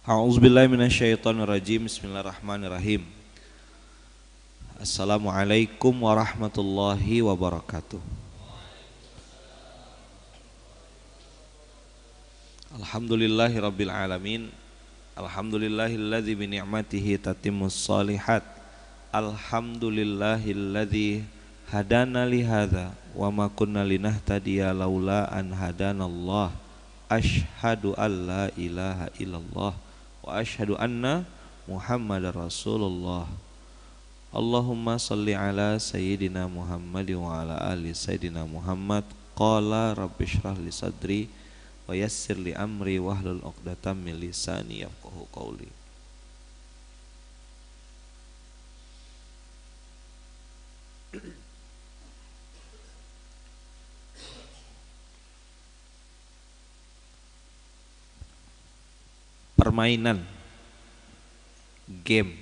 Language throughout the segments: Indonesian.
A'udzubillahi minasyaitonirrajim. Bismillahirrahmanirrahim. Assalamualaikum warahmatullahi wabarakatuh. Alhamdulillahirabbil alamin. Alhamdulillahilladzi bi ni'matihi tatimmus shalihat. Alhamdulillahilladzi hadana li hadza wa ma kunna linahtadiya laula an hadanallah. Asyhadu an la ilaha illallah wa asyhadu anna Muhammadar Rasulullah. Allahumma salli ala sayyidina Muhammad wa ala ali sayyidina Muhammad. Qala rabbi shrah li sadri wa yassir li amri wahlul 'uqdatam min lisani yafqahu qawli. Permainan, game,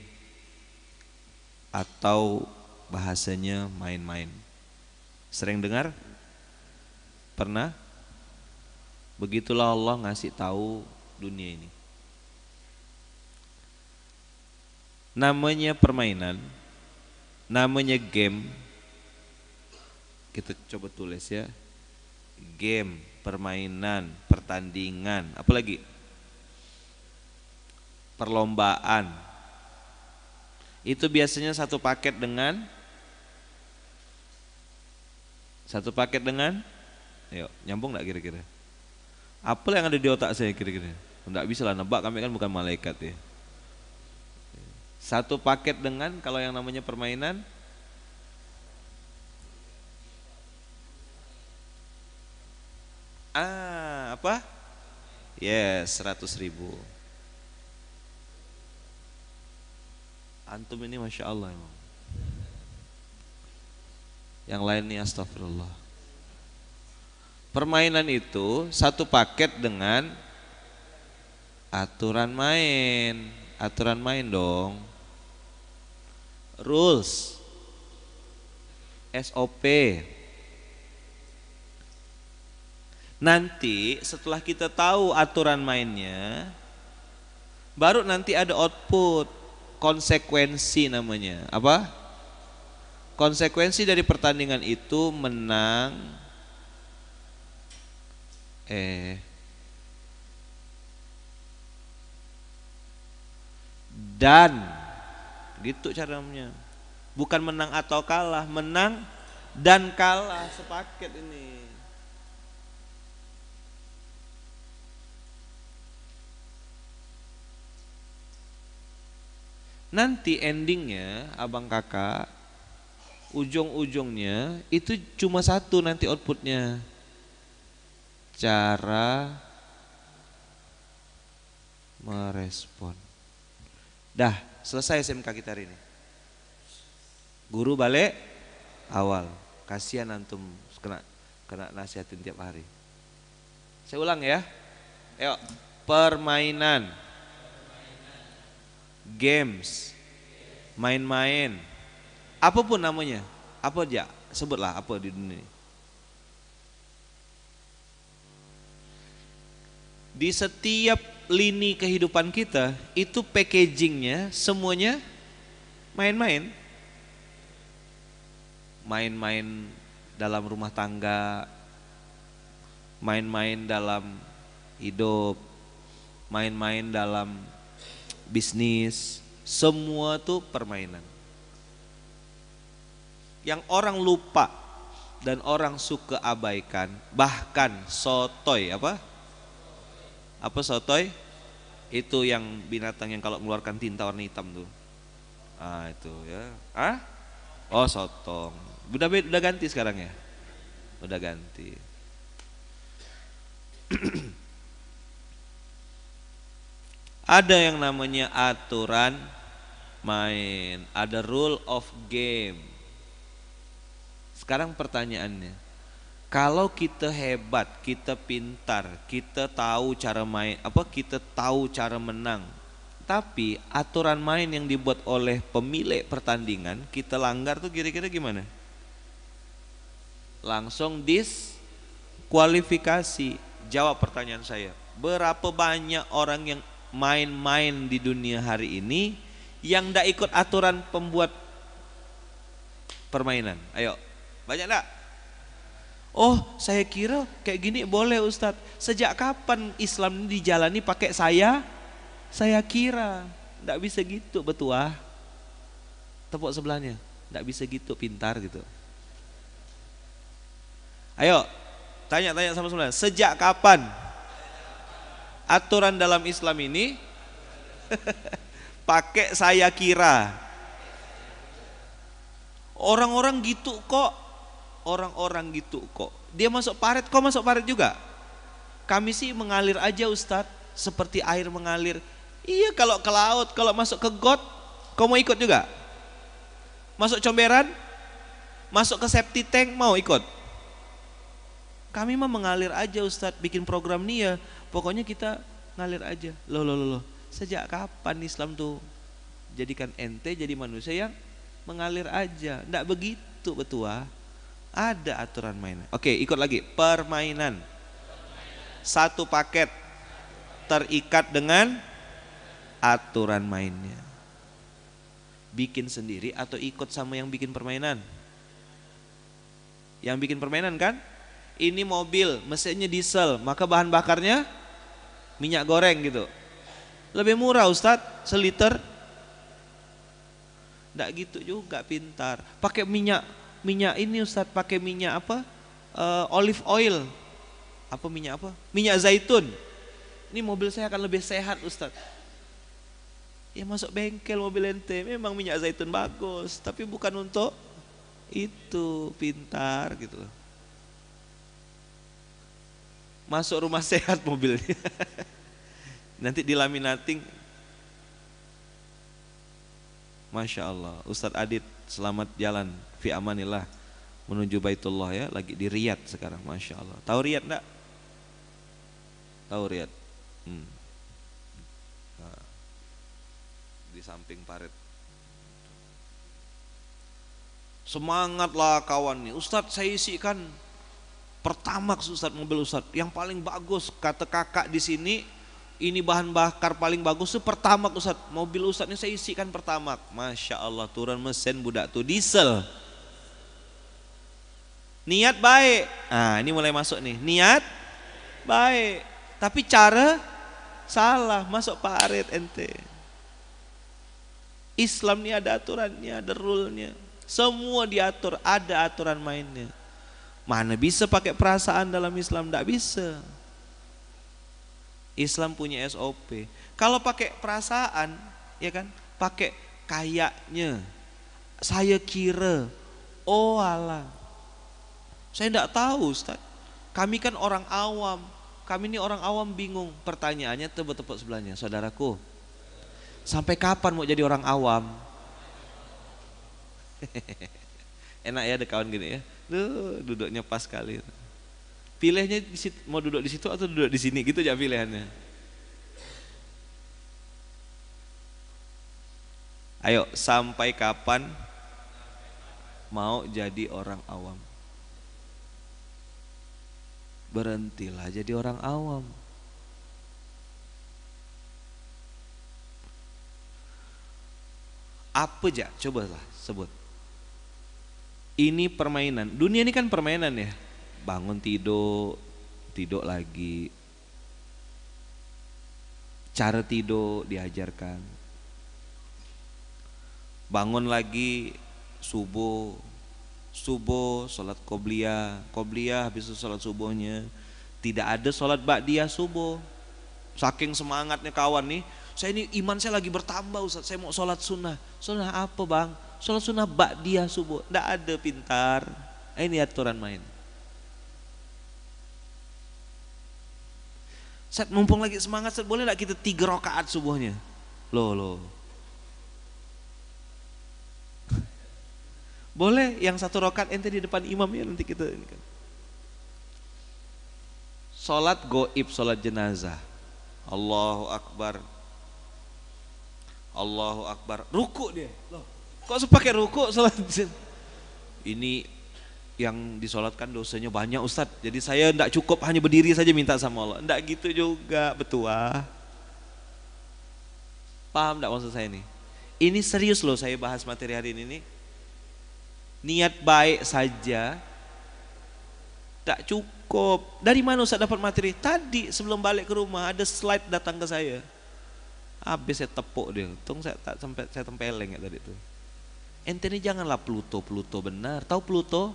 atau bahasanya main-main. Sering dengar? Pernah? Begitulah Allah ngasih tahu dunia ini. Namanya permainan, namanya game. Kita coba tulis ya. Game, permainan, pertandingan, apalagi? Perlombaan. Itu biasanya satu paket dengan ayo, nyambung enggak kira-kira? Apa yang ada di otak saya kira-kira? Enggak bisa lah nebak, kami kan bukan malaikat ya. Satu paket dengan, kalau yang namanya permainan, apa? Yes, 100.000. Antum ini Masya Allah emang. Yang lain nih astagfirullah. Permainan itu satu paket dengan aturan main. Aturan main dong. Rules, SOP. Nanti setelah kita tahu aturan mainnya, baru nanti ada output. Konsekuensi namanya. Apa? Konsekuensi dari pertandingan itu menang dan gitu caranya. Bukan menang atau kalah, menang dan kalah sepaket ini. Nanti endingnya abang kakak, ujung-ujungnya itu cuma satu nanti outputnya. Cara merespon. Dah selesai SMK kita hari ini. Guru balik awal. Kasihan antum kena nasihatin tiap hari. Saya ulang ya. Ayo, permainan, games, main-main, apapun namanya, apa aja, sebutlah apa di dunia ini. Di setiap lini kehidupan kita itu packagingnya semuanya main-main. Main-main dalam rumah tangga, main-main dalam hidup, main-main dalam bisnis, semua tuh permainan. Yang orang lupa dan orang suka abaikan, bahkan sotoy, apa sotoy? Itu yang binatang yang kalau mengeluarkan tinta warna hitam tuh. Itu ya. Oh, sotong. Udah ganti sekarang ya? Udah ganti. Ada yang namanya aturan main, ada rule of game. Sekarang pertanyaannya, kalau kita hebat, kita pintar, kita tahu cara main, kita tahu cara menang, tapi aturan main yang dibuat oleh pemilik pertandingan kita langgar tuh kira-kira gimana? Langsung diskualifikasi. Jawab pertanyaan saya. Berapa banyak orang yang main-main di dunia hari ini yang ndak ikut aturan pembuat permainan? Ayo, banyak ndak? Oh, saya kira kayak gini boleh Ustadz. Sejak kapan Islam ini dijalani pakai saya kira. Ndak bisa gitu, betul. Tepuk sebelahnya. Ndak bisa gitu, pintar gitu. Ayo, tanya-tanya sama sebelah. Sejak kapan aturan dalam Islam ini pakai saya kira? Orang-orang gitu kok. Orang-orang gitu kok. Dia masuk paret, kok masuk paret juga? Kami sih mengalir aja Ustadz, seperti air mengalir. Iya, kalau ke laut, kalau masuk ke got, kau mau ikut juga? Masuk comberan? Masuk ke septic tank, mau ikut? Kami mah mengalir aja Ustadz, bikin program nih ya. Pokoknya kita ngalir aja. Loh. Sejak kapan Islam tuh jadikan ente jadi manusia yang mengalir aja? Nggak begitu, betul. Ada aturan mainan. Oke, ikut lagi. Permainan. Satu paket terikat dengan aturan mainnya. Bikin sendiri atau ikut sama yang bikin permainan? Yang bikin permainan kan? Ini mobil, mesinnya diesel, maka bahan bakarnya minyak goreng gitu. Lebih murah Ustadz, seliter. Nggak gitu juga, pintar. Pakai minyak ini Ustadz, pakai minyak apa? Olive oil. Apa minyak apa? Minyak zaitun. Ini mobil saya akan lebih sehat Ustadz. Ya masuk bengkel mobil ente, memang minyak zaitun bagus, tapi bukan untuk itu, pintar gitu loh. Masuk rumah sehat mobilnya. Nanti dilaminating. Masya Allah. Ustadz Adit selamat jalan fi amanillah menuju Baitullah ya, lagi di Riyadh sekarang. Masya Allah. Tahu Riyadh enggak? Tahu Riyadh? Nah, di samping paret. Semangatlah kawan nih. Ustadz saya isikan Pertamax Ustadz, mobil Ustadz yang paling bagus, kata kakak di sini ini bahan bakar paling bagus tuh Pertamax Ustadz. Mobil Ustadz ini saya isikan Pertamax. Masya Allah, turun mesin budak tuh diesel. Niat baik. Nah ini mulai masuk nih, niat baik, tapi cara salah, masuk parit ente. Islam ini ada aturannya, ada rule-nya. Semua diatur, ada aturan mainnya. Mana bisa pakai perasaan dalam Islam? Tidak bisa. Islam punya SOP. Kalau pakai perasaan, ya kan, pakai kayaknya, saya kira, oh alah, saya tidak tahu Ustaz. Kami kan orang awam. Kami ini orang awam bingung. Pertanyaannya tepuk sebelahnya, saudaraku. Sampai kapan mau jadi orang awam? Enak ya ada kawan gini ya. Duduknya pas kali. Pilihnya mau duduk di situ atau duduk di sini gitu aja pilihannya. Ayo, sampai kapan mau jadi orang awam? Berhentilah jadi orang awam. Apa aja? Cobalah sebut. Ini permainan. Dunia ini kan permainan ya. Bangun tidur, tidur lagi. Cara tidur diajarkan. Bangun lagi subuh, sholat qobliyah, habis itu sholat subuhnya. Tidak ada sholat ba'diyah subuh. Saking semangatnya kawan nih, saya ini iman saya lagi bertambah Ustaz, saya mau sholat sunnah. Sunnah apa bang? Sholat sunnah ba'diyah subuh. Tidak ada, pintar. Ini aturan main. Ustaz mumpung lagi semangat, Ustaz boleh gak kita 3 rakaat subuhnya? Loh. Boleh yang 1 rakaat ente di depan imam ya, nanti kita ini kan. Sholat goib, sholat jenazah. Allahu Akbar. Allahu Akbar. Ruku dia. Loh, kok sepakai ruku sholat? Ini yang disolatkan dosanya banyak Ustaz. Jadi saya tidak cukup hanya berdiri saja minta sama Allah. Tidak gitu juga, betul. Paham enggak maksud saya nih? Ini serius loh saya bahas materi hari ini nih. Niat baik saja tak cukup. Dari mana Ustaz dapat materi? Tadi sebelum balik ke rumah ada slide datang ke saya. Habis saya tepuk dia. Untung saya tak sampai saya tempeleng ya tadi itu. Ente ini janganlah Pluto benar. Tahu Pluto?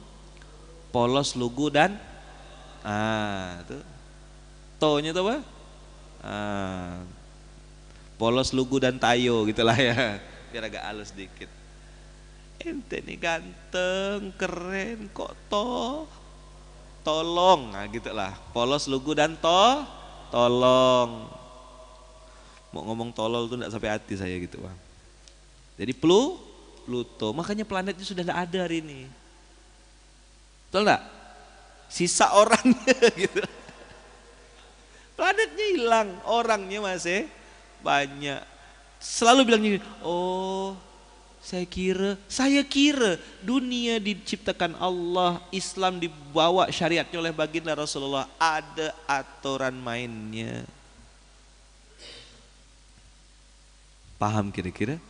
Polos, lugu dan tuh. To-nya tuh apa? Polos, lugu dan tayo gitulah ya. Biar agak halus dikit. Ente ini ganteng, keren kok tolong, nah gitulah. Polos, lugu dan tolong. Mau ngomong tolol tuh enggak sampai hati saya gitu bang. Jadi Pluto, makanya planetnya sudah tidak ada hari ini. Betul enggak? Sisa orangnya gitu. Planetnya hilang, orangnya masih banyak. Selalu bilang gini, oh saya kira dunia diciptakan Allah, Islam dibawa syariatnya oleh baginda Rasulullah, ada aturan mainnya. Paham kira-kira?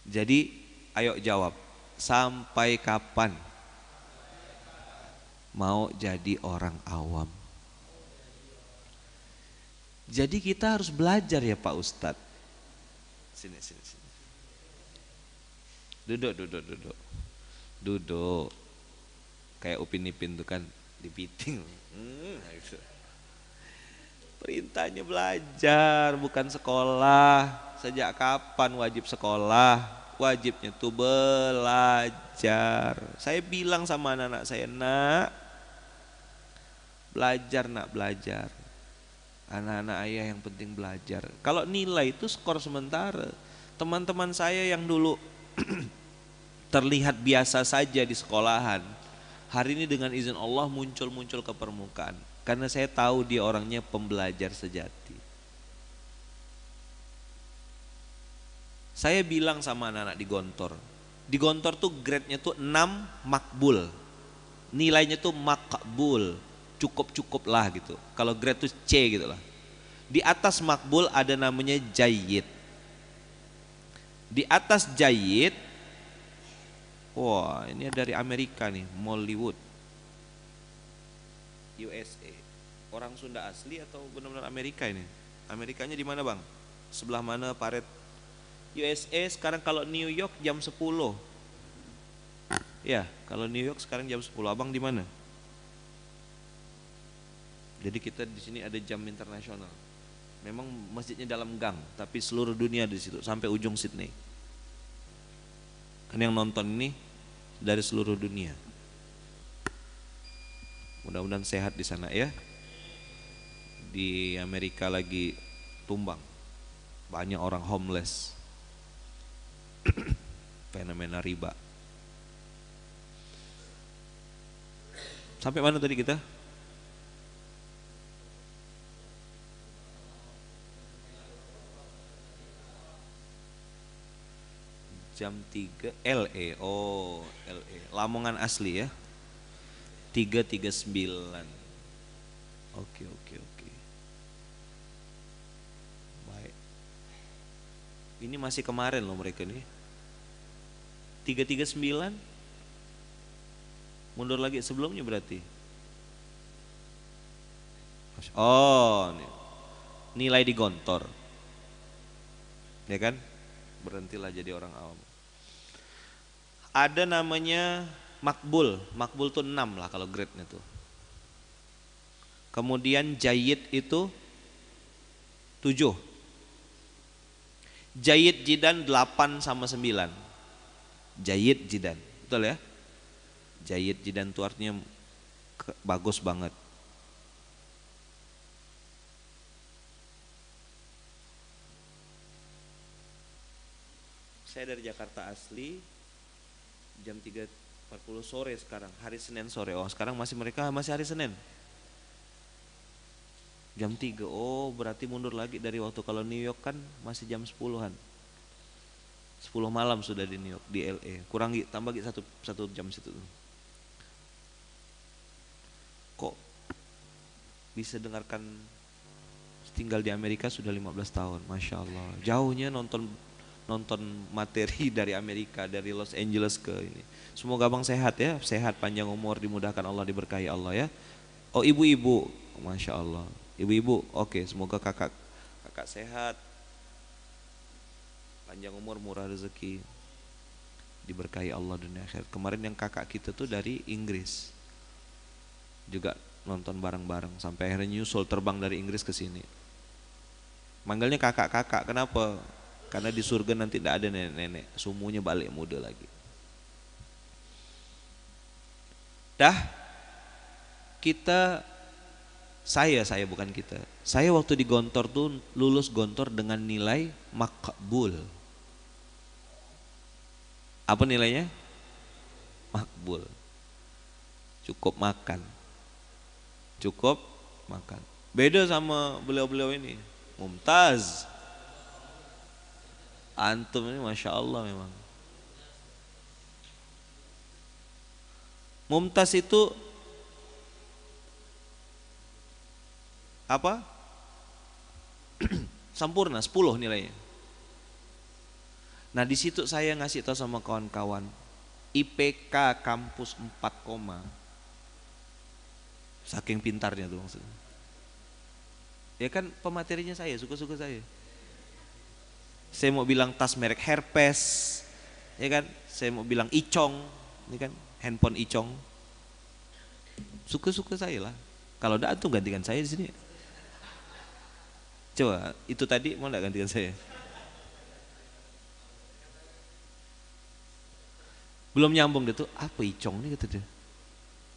Jadi ayo jawab, sampai kapan mau jadi orang awam? Jadi kita harus belajar ya Pak Ustadz. Sini. Duduk. Kayak Upin Ipin tuh kan dipiting. Perintahnya belajar bukan sekolah. Sejak kapan wajib sekolah? Wajibnya tuh belajar. Saya bilang sama anak-anak saya, nak belajar. Anak-anak ayah yang penting belajar. Kalau nilai itu skor sementara. Teman-teman saya yang dulu terlihat biasa saja di sekolahan, hari ini dengan izin Allah muncul ke permukaan. Karena saya tahu dia orangnya pembelajar sejati. Saya bilang sama anak-anak di Gontor tuh grade-nya tuh 6 makbul. Nilainya tuh makbul, cukup lah gitu. Kalau grade tuh C gitu lah. Di atas makbul ada namanya jayyid. Di atas jayyid, wah ini dari Amerika nih, Mollywood, USA. Orang Sunda asli atau benar-benar Amerika ini? Amerikanya di mana bang? Sebelah mana Paret? USA sekarang kalau New York jam 10. Ya, kalau New York sekarang jam 10. Abang di mana? Jadi kita di sini ada jam internasional. Memang masjidnya dalam gang, tapi seluruh dunia di situ sampai ujung Sydney. Kan yang nonton ini dari seluruh dunia. Mudah-mudahan sehat di sana ya. Di Amerika lagi tumbang, banyak orang homeless. Fenomena riba. Sampai mana tadi kita? Jam 3 LA. Oh LA, Lamongan asli ya. 339. Oke. Baik. Ini masih kemarin loh mereka nih. 339. Mundur lagi sebelumnya berarti. Oh, nilai di Gontor. Ya kan? Berhentilah jadi orang awam. Ada namanya makbul. Makbul tuh 6 lah kalau grade-nya tuh. Kemudian jayyid itu 7. Jayyid jidan 8 sama 9. Jayyid jidan. Betul ya? Jayyid jidan itu artinya bagus banget. Saya dari Jakarta asli, jam 3.40 sore sekarang, hari Senin sore. Oh sekarang mereka masih hari Senin. Jam 3, oh berarti mundur lagi dari waktu kalau New York kan masih jam 10-an. 10 malam sudah di New York, di LA. Tambah satu jam situ. Kok bisa dengarkan tinggal di Amerika sudah 15 tahun, Masya Allah. Jauhnya nonton materi dari Amerika, dari Los Angeles ke ini. Semoga abang sehat ya, sehat, panjang umur, dimudahkan Allah, diberkahi Allah ya. Oh ibu-ibu, Masya Allah. Ibu-ibu, oke, semoga kakak sehat, panjang umur, murah rezeki, diberkahi Allah dunia akhirat. Kemarin yang kakak kita tuh dari Inggris, juga nonton bareng-bareng sampai akhirnya nyusul terbang dari Inggris ke sini. Manggilnya kakak-kakak, kenapa? Karena di surga nanti tidak ada nenek-nenek, semuanya balik muda lagi. Dah, saya bukan kita. Saya waktu di Gontor tuh lulus Gontor dengan nilai makbul. Apa nilainya? Makbul. Cukup makan. Beda sama beliau-beliau ini. Mumtaz. Antum ini Masya Allah memang. Mumtaz itu apa? Sempurna, 10 nilainya. Nah di situ saya ngasih tahu sama kawan-kawan, IPK kampus 4, saking pintarnya tuh maksudnya. Ya kan pematerinya saya, suka-suka saya. Saya mau bilang tas merek Herpes, ya kan? Saya mau bilang Icong, ini kan handphone Icong. Suka-suka saya lah. Kalau enggak tuh gantikan saya di sini. Coba, itu tadi mau enggak gantikan saya? Belum nyambung dia tuh, apa Icong nih kata dia.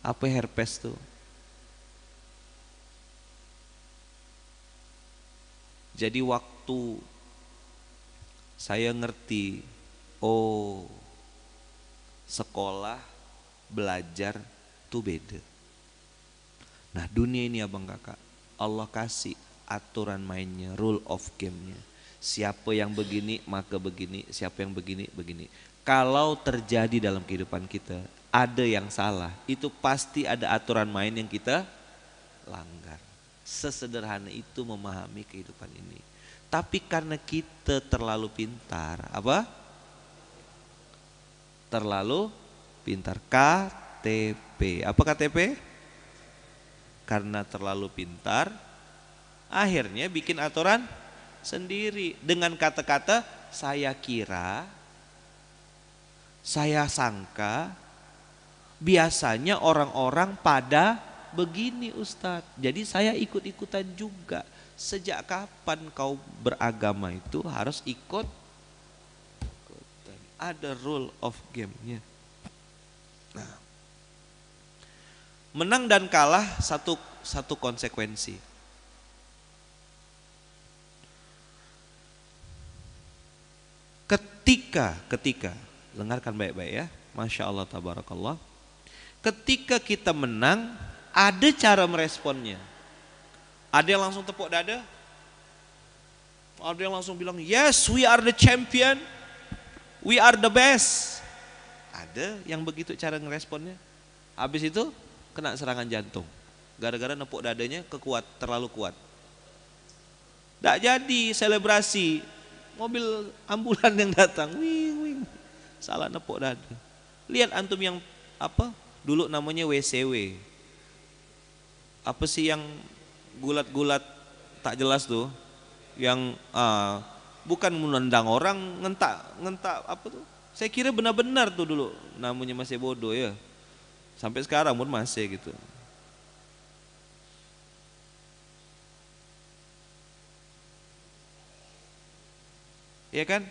Apa Herpes tuh? Jadi waktu saya ngerti, oh sekolah, belajar tuh beda. Nah dunia ini abang kakak, Allah kasih aturan mainnya, rule of game-nya. Siapa yang begini maka begini, siapa yang begini begini. Kalau terjadi dalam kehidupan kita ada yang salah, itu pasti ada aturan main yang kita langgar. Sesederhana itu memahami kehidupan ini. Tapi karena kita terlalu pintar, apa? Terlalu pintar. KTP. Apa KTP? Karena terlalu pintar, akhirnya bikin aturan sendiri. Dengan kata-kata saya kira, saya sangka, biasanya orang-orang pada begini Ustadz. Jadi saya ikut-ikutan juga. Sejak kapan kau beragama itu harus ikut? Ada rule of game-nya. Nah, menang dan kalah satu konsekuensi. Ketika dengarkan baik-baik ya, Masya Allah tabarakallah. Ketika kita menang, ada cara meresponnya. Ada yang langsung tepuk dada, ada yang langsung bilang yes we are the champion, we are the best. Ada yang begitu cara ngeresponnya. Habis itu kena serangan jantung gara-gara nepuk dadanya terlalu kuat. Tidak jadi selebrasi, mobil ambulan yang datang, wing, salah nepuk dada. Lihat antum yang apa dulu namanya WCW, apa sih yang gulat-gulat tak jelas tuh, yang bukan menendang orang, ngentak apa tuh. Saya kira benar-benar tuh dulu namanya masih bodoh ya, sampai sekarang pun masih gitu. Ya kan?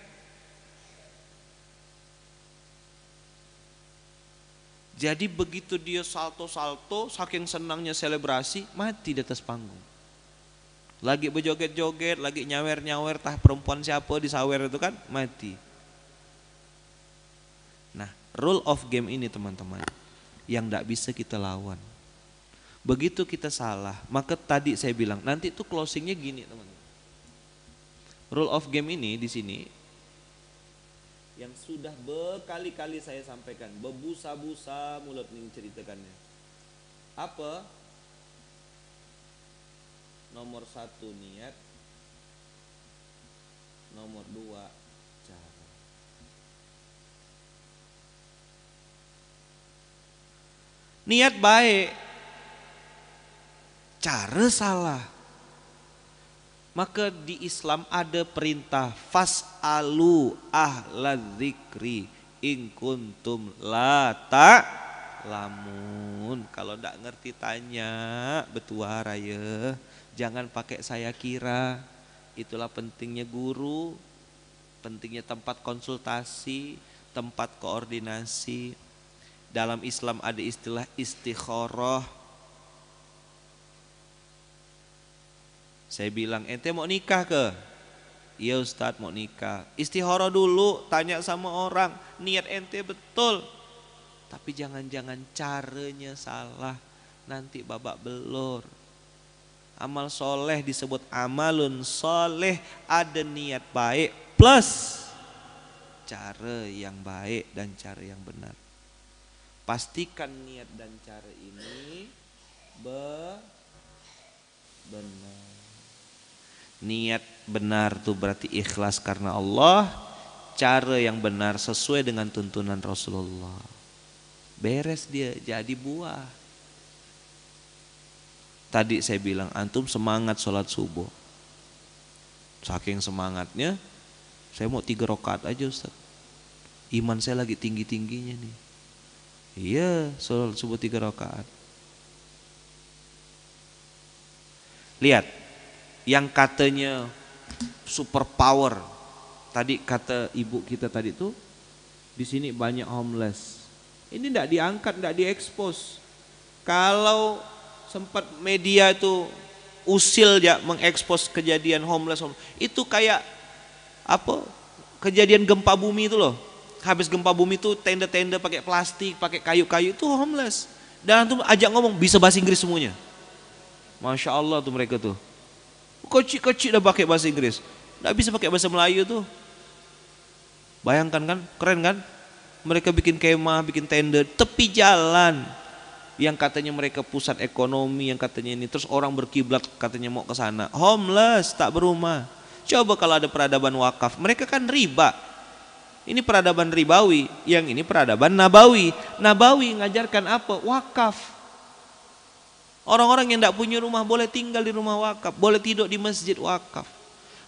Jadi begitu dia salto-salto, saking senangnya selebrasi, mati di atas panggung. Lagi berjoget-joget, lagi nyawer-nyawer, tah perempuan siapa disawer itu kan, mati. Nah, rule of game ini teman-teman, yang tidak bisa kita lawan. Begitu kita salah, maka tadi saya bilang, nanti itu closingnya gini teman-teman. Rule of game ini di sini, yang sudah berkali-kali saya sampaikan, berbusa-busa mulut nih ceritakannya. Apa? Nomor satu niat, nomor dua cara. Niat baik, cara salah. Maka di Islam ada perintah fas'alu ahla dzikri in kuntum la ta'lamun. Kalau ndak ngerti tanya betuah raya. Jangan pakai saya kira. Itulah pentingnya guru, pentingnya tempat konsultasi, tempat koordinasi. Dalam Islam ada istilah istikharah. Saya bilang, ente mau nikah ke? Iya Ustadz mau nikah. Istikharah dulu, tanya sama orang, niat ente betul. Tapi jangan-jangan caranya salah, nanti babak belur. Amal soleh disebut amalun soleh, ada niat baik plus cara yang baik dan cara yang benar. Pastikan niat dan cara ini benar. Niat benar tuh berarti ikhlas karena Allah. Cara yang benar sesuai dengan tuntunan Rasulullah. Beres dia jadi buah. Tadi saya bilang antum semangat sholat subuh. Saking semangatnya saya mau 3 rakaat aja Ustaz. Iman saya lagi tinggi-tingginya nih. Iya sholat subuh 3 rakaat. Lihat yang katanya super power. Tadi kata ibu kita tadi tuh di sini banyak homeless. Ini enggak diangkat, enggak diekspos. Kalau sempat media itu usil ya mengekspos kejadian homeless, itu kayak apa? Kejadian gempa bumi itu loh. Habis gempa bumi itu tenda-tenda pakai plastik, pakai kayu-kayu itu homeless. Dan tuh ajak ngomong bisa bahasa Inggris semuanya. Masya Allah tuh mereka tuh. Kecil-kecil udah pakai bahasa Inggris. Nggak bisa pakai bahasa Melayu tuh. Bayangkan kan, keren kan? Mereka bikin kemah, bikin tenda, tepi jalan. Yang katanya mereka pusat ekonomi, yang katanya ini. Terus orang berkiblat katanya mau ke sana. Homeless, tak berumah. Coba kalau ada peradaban wakaf, mereka kan riba. Ini peradaban ribawi, yang ini peradaban nabawi. Nabawi ngajarkan apa? Wakaf. Orang-orang yang tidak punya rumah boleh tinggal di rumah wakaf, boleh tidur di masjid wakaf.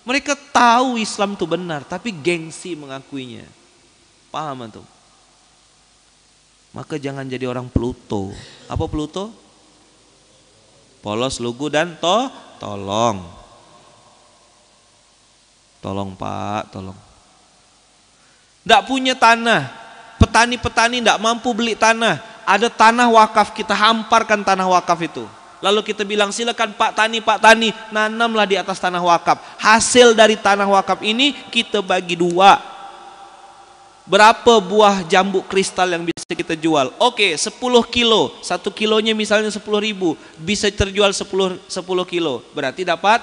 Mereka tahu Islam itu benar, tapi gengsi mengakuinya. Paham tuh? Maka jangan jadi orang Pluto. Apa Pluto? Polos, lugu, dan tolong. Tolong Pak, tolong. Tidak punya tanah, petani-petani tidak mampu beli tanah. Ada tanah wakaf, kita hamparkan tanah wakaf itu. Lalu kita bilang silakan Pak Tani, nanamlah di atas tanah wakaf. Hasil dari tanah wakaf ini kita bagi 2. Berapa buah jambu kristal yang bisa kita jual? Oke, 10 kilo. 1 kilonya misalnya 10.000. Bisa terjual 10 kilo. Berarti dapat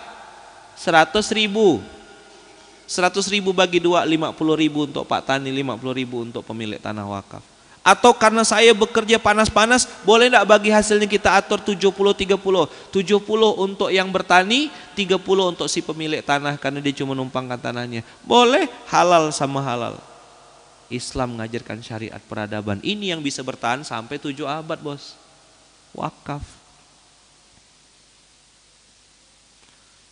100.000. 100.000 bagi 2, 50.000 untuk Pak Tani, 50.000 untuk pemilik tanah wakaf. Atau karena saya bekerja panas-panas, boleh tidak bagi hasilnya kita atur 70-30. 70 untuk yang bertani, 30 untuk si pemilik tanah karena dia cuma numpangkan tanahnya. Boleh, halal sama halal. Islam mengajarkan syariat peradaban. Ini yang bisa bertahan sampai 7 abad bos. Wakaf.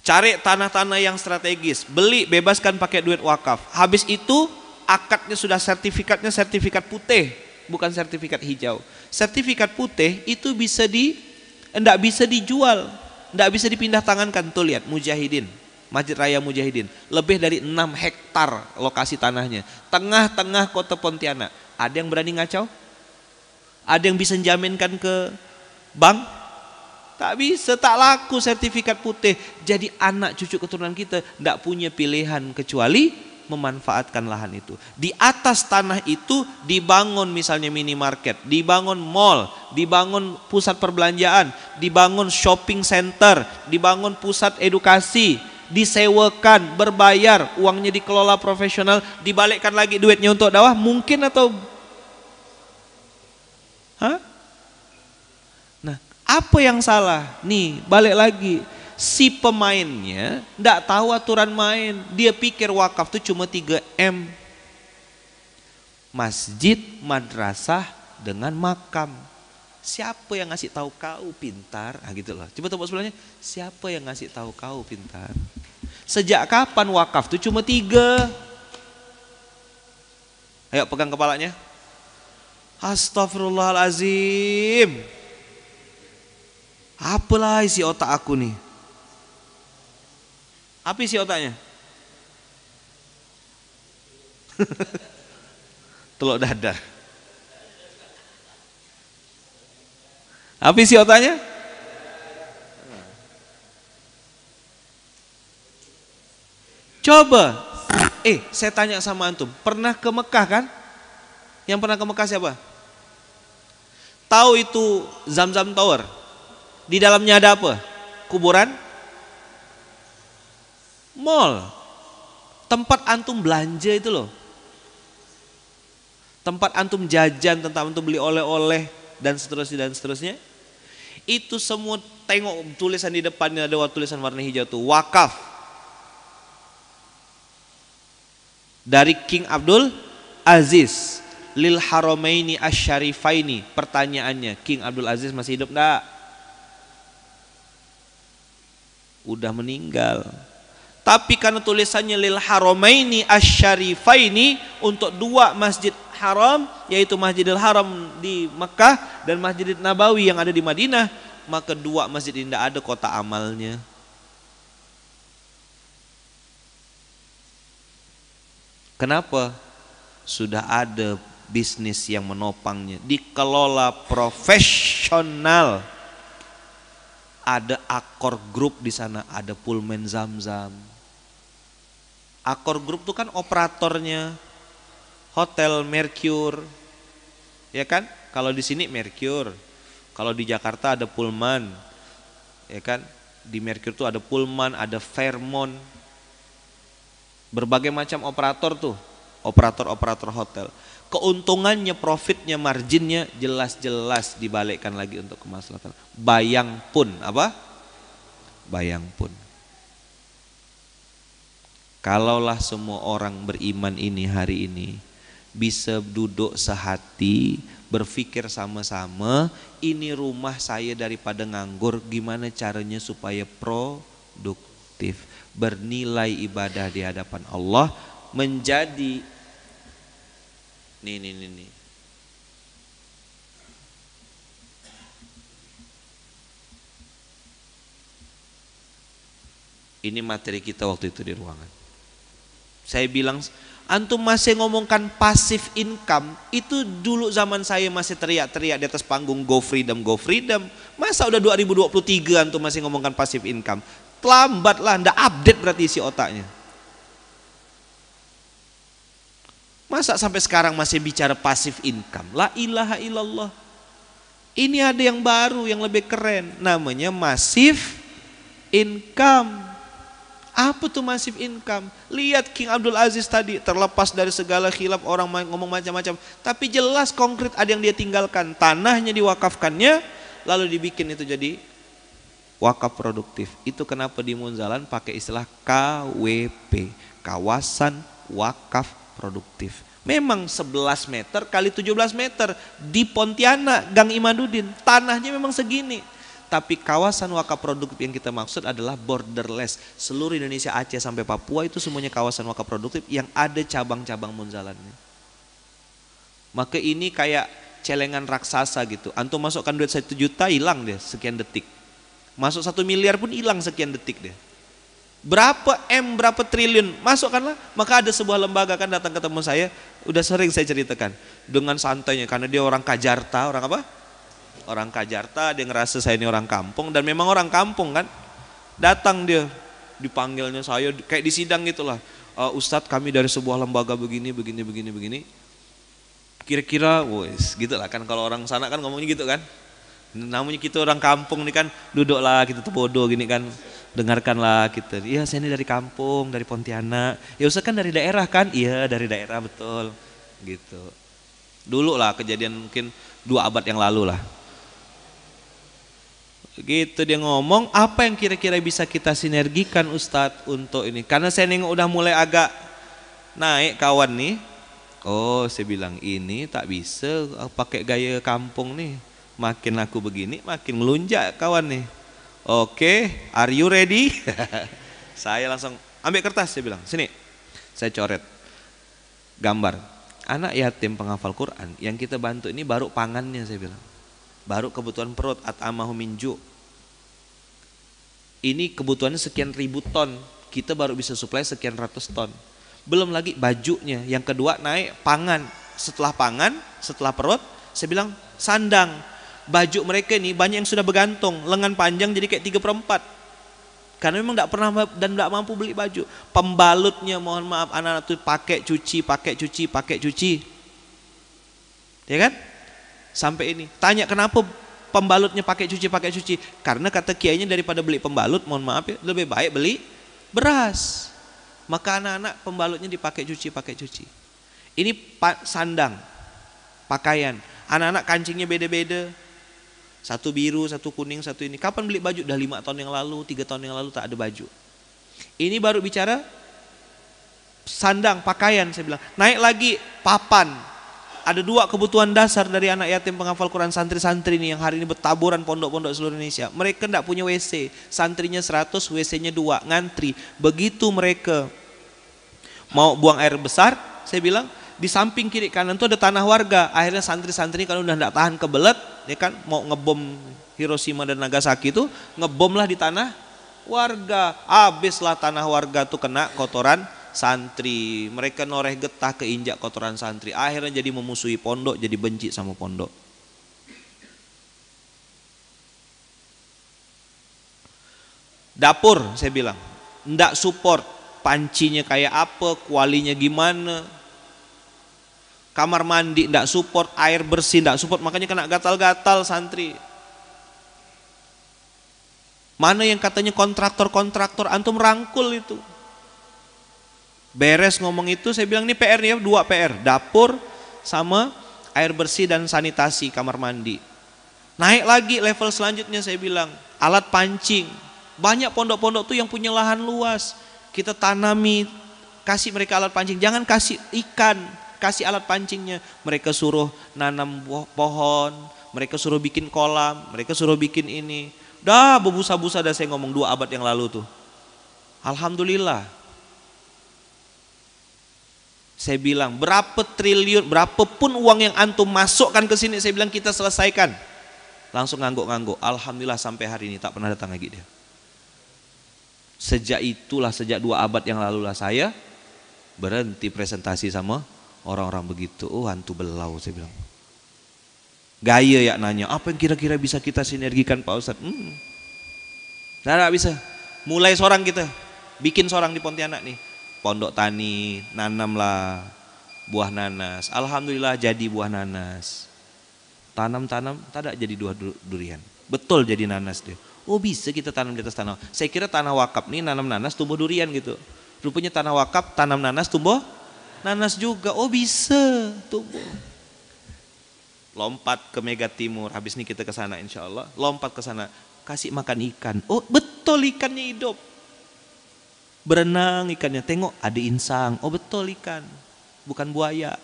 Cari tanah-tanah yang strategis, beli, bebaskan pakai duit wakaf. Habis itu akadnya sudah sertifikatnya sertifikat putih. Bukan sertifikat hijau. Sertifikat putih itu enggak bisa dijual, enggak bisa dipindah tangankan. Tuh lihat Mujahidin, Masjid Raya Mujahidin, lebih dari 6 hektar lokasi tanahnya, tengah-tengah kota Pontianak. Ada yang berani ngacau? Ada yang bisa menjaminkan ke bank? Tak bisa, tak laku sertifikat putih. Jadi anak cucu keturunan kita enggak punya pilihan kecuali memanfaatkan lahan itu. Di atas tanah itu dibangun misalnya minimarket, dibangun mall, dibangun pusat perbelanjaan, dibangun shopping center, dibangun pusat edukasi, disewakan, berbayar, uangnya dikelola profesional, dibalikkan lagi duitnya untuk dakwah. Mungkin atau Nah, apa yang salah? Nih, balik lagi. Si pemainnya ndak tahu aturan main. Dia pikir wakaf itu cuma 3M. Masjid, madrasah dengan makam. Siapa yang ngasih tahu kau pintar? Ah gitu loh. Coba tepuk sebelahnya. Siapa yang ngasih tahu kau pintar? Sejak kapan wakaf itu cuma 3? Ayo pegang kepalanya. Astagfirullahalazim. Apalah isi otak aku nih? Apa isi otaknya? Telur dadar. Apa isi otaknya? Coba. Saya tanya sama antum, pernah ke Mekah kan? Yang pernah ke Mekah siapa? Tahu itu Zamzam Tower? Di dalamnya ada apa? Kuburan? Mall. Tempat antum belanja itu loh. Tempat antum jajan, tempat antum beli oleh-oleh dan seterusnya dan seterusnya. Itu semua tengok tulisan di depannya ada tulisan warna hijau tuh, wakaf. Dari King Abdul Aziz lil Haramaini Asy-Syarifaini. Pertanyaannya, King Abdul Aziz masih hidup enggak? Udah meninggal. Tapi karena tulisannya lil Haramaini Asy-Syarifaini, untuk 2 masjid haram, yaitu Masjidil Haram di Mekah dan Masjid Nabawi yang ada di Madinah, maka 2 masjid ini tidak ada kota amalnya. Kenapa? Sudah ada bisnis yang menopangnya, dikelola profesional. Ada Accor Group di sana, ada Pullman Zamzam. Accor Group itu kan operatornya Hotel Mercure, ya kan? Kalau di sini Mercure, kalau di Jakarta ada Pullman, ya kan? Di Mercure itu ada Pullman, ada Fairmont. Berbagai macam operator tuh, operator hotel. Keuntungannya, profitnya, marginnya jelas-jelas dibalikkan lagi untuk kemaslahatan. Bayang pun, apa? Bayang pun. Kalaulah semua orang beriman ini hari ini bisa duduk sehati, berpikir sama-sama, ini rumah saya daripada nganggur, gimana caranya supaya produktif, bernilai ibadah di hadapan Allah, menjadi nih. Ini materi kita waktu itu di ruangan. Saya bilang, antum masih ngomongkan passive income, itu dulu zaman saya masih teriak-teriak di atas panggung go freedom, go freedom. Masa udah 2023 antum masih ngomongkan passive income? Lambat lah, ndak update berarti isi otaknya. Masa sampai sekarang masih bicara passive income? La ilaha illallah. Ini ada yang baru, yang lebih keren, namanya massive income. Apa tuh massive income? Lihat King Abdul Aziz tadi, terlepas dari segala khilaf orang ngomong macam-macam, tapi jelas konkret ada yang dia tinggalkan, tanahnya diwakafkannya, lalu dibikin itu jadi wakaf produktif. Itu kenapa di Munzalan pakai istilah KWP, kawasan wakaf produktif. Memang 11 meter kali 17 meter di Pontianak, Gang Imaduddin, tanahnya memang segini. Tapi kawasan wakaf produktif yang kita maksud adalah borderless. Seluruh Indonesia, Aceh sampai Papua itu semuanya kawasan wakaf produktif yang ada cabang-cabang Munzalannya. Maka ini kayak celengan raksasa gitu. Antum masukkan duit 1 juta, hilang deh sekian detik. Masuk 1 miliar pun hilang sekian detik deh. Berapa M, berapa triliun, masukkanlah. Maka ada sebuah lembaga kan datang ketemu saya, udah sering saya ceritakan, dengan santainya, karena dia orang Kajarta, orang apa? Orang Kajarta, dia ngerasa saya ini orang kampung, dan memang orang kampung kan. Datang dia, dipanggilnya saya kayak di sidang gitulah. Ustadz, kami dari sebuah lembaga begini. Kira-kira, wes gitulah kan, kalau orang sana kan ngomongnya gitu kan. Namanya kita orang kampung nih kan, duduklah kita tuh bodoh gini kan, dengarkanlah kita. Iya, saya ini dari kampung, dari Pontianak. Ya Ustaz kan dari daerah kan? Iya, dari daerah, betul. Gitu. Dulu lah kejadian mungkin 2 abad yang lalu lah. Gitu dia ngomong, apa yang kira-kira bisa kita sinergikan Ustadz untuk ini? Karena saya nengok udah mulai agak naik kawan nih. Oh, saya bilang ini tak bisa pakai gaya kampung nih. Makin aku begini, makin melunjak kawan nih. Oke, are you ready? Saya langsung ambil kertas, saya bilang, sini. Saya coret gambar anak yatim penghafal Quran yang kita bantu ini baru pangannya, saya bilang. Baru kebutuhan perut at'amahu min ju'. Ini kebutuhannya sekian ribu ton, kita baru bisa supply sekian ratus ton. Belum lagi bajunya. Yang kedua naik pangan. Setelah pangan, setelah perut, saya bilang sandang. Baju mereka ini banyak yang sudah bergantung, lengan panjang jadi kayak 3/4. Karena memang tidak pernah dan tidak mampu beli baju. Pembalutnya mohon maaf anak-anak itu pakai cuci. Ya kan? Sampai ini. Tanya kenapa pembalutnya pakai cuci. Karena kata kiainya daripada beli pembalut, mohon maaf ya, lebih baik beli beras. Maka anak-anak pembalutnya dipakai cuci. Ini sandang, pakaian. Anak-anak kancingnya beda-beda. Satu biru, satu kuning, satu ini. Kapan beli baju? Udah 5 tahun yang lalu, 3 tahun yang lalu tak ada baju. Ini baru bicara sandang, pakaian, saya bilang. Naik lagi papan. Ada 2 kebutuhan dasar dari anak yatim penghafal Quran santri-santri ini yang hari ini bertaburan pondok-pondok seluruh Indonesia. Mereka tidak punya WC, santrinya 100, WC-nya 2, ngantri. Begitu mereka mau buang air besar, saya bilang di samping kiri kanan itu ada tanah warga. Akhirnya santri-santri kalau udah tidak tahan kebelet, ya kan, mau ngebom Hiroshima dan Nagasaki itu, ngebomlah di tanah warga. Habislah tanah warga tuh kena kotoran santri, mereka noreh getah keinjak kotoran santri, akhirnya jadi memusuhi pondok, jadi benci sama pondok. Dapur saya bilang ndak support, pancinya kayak apa, kualinya gimana. Kamar mandi ndak support, air bersih ndak support, makanya kena gatal-gatal santri. Mana yang katanya kontraktor antum rangkul itu. Beres ngomong itu, saya bilang ini PR nih ya, 2 PR, dapur sama air bersih dan sanitasi kamar mandi. Naik lagi level selanjutnya, saya bilang alat pancing. Banyak pondok-pondok tuh yang punya lahan luas, kita tanami, kasih mereka alat pancing. Jangan kasih ikan, kasih alat pancingnya. Mereka suruh nanam pohon, mereka suruh bikin kolam, mereka suruh bikin ini. Dah berbusa-busa dah saya ngomong 2 abad yang lalu tuh. Alhamdulillah. Saya bilang berapa triliun, berapapun uang yang antum masukkan ke sini, saya bilang kita selesaikan. Langsung ngangguk-ngangguk. Alhamdulillah sampai hari ini tak pernah datang lagi dia. Sejak 2 abad yang lalu lah saya berhenti presentasi sama orang-orang begitu. Oh hantu belau, saya bilang. Gaya ya nanya, apa yang kira-kira bisa kita sinergikan Pak Ustadz? Tidak bisa. Mulai seorang kita, bikin seorang di Pontianak nih. Pondok tani, nanamlah buah nanas. Alhamdulillah jadi buah nanas. Tanam-tanam, tak ada jadi durian. Betul jadi nanas dia. Oh bisa kita tanam di atas tanah. Saya kira tanah wakaf nih nanam nanas tumbuh durian gitu. Rupanya tanah wakaf tanam nanas tumbuh nanas juga. Oh bisa tumbuh. Lompat ke Mega Timur. Habis ini kita ke sana insya Allah. Lompat ke sana. Kasih makan ikan. Oh betul ikannya hidup. Berenang ikannya, tengok ada insang. Oh betul ikan, bukan buaya.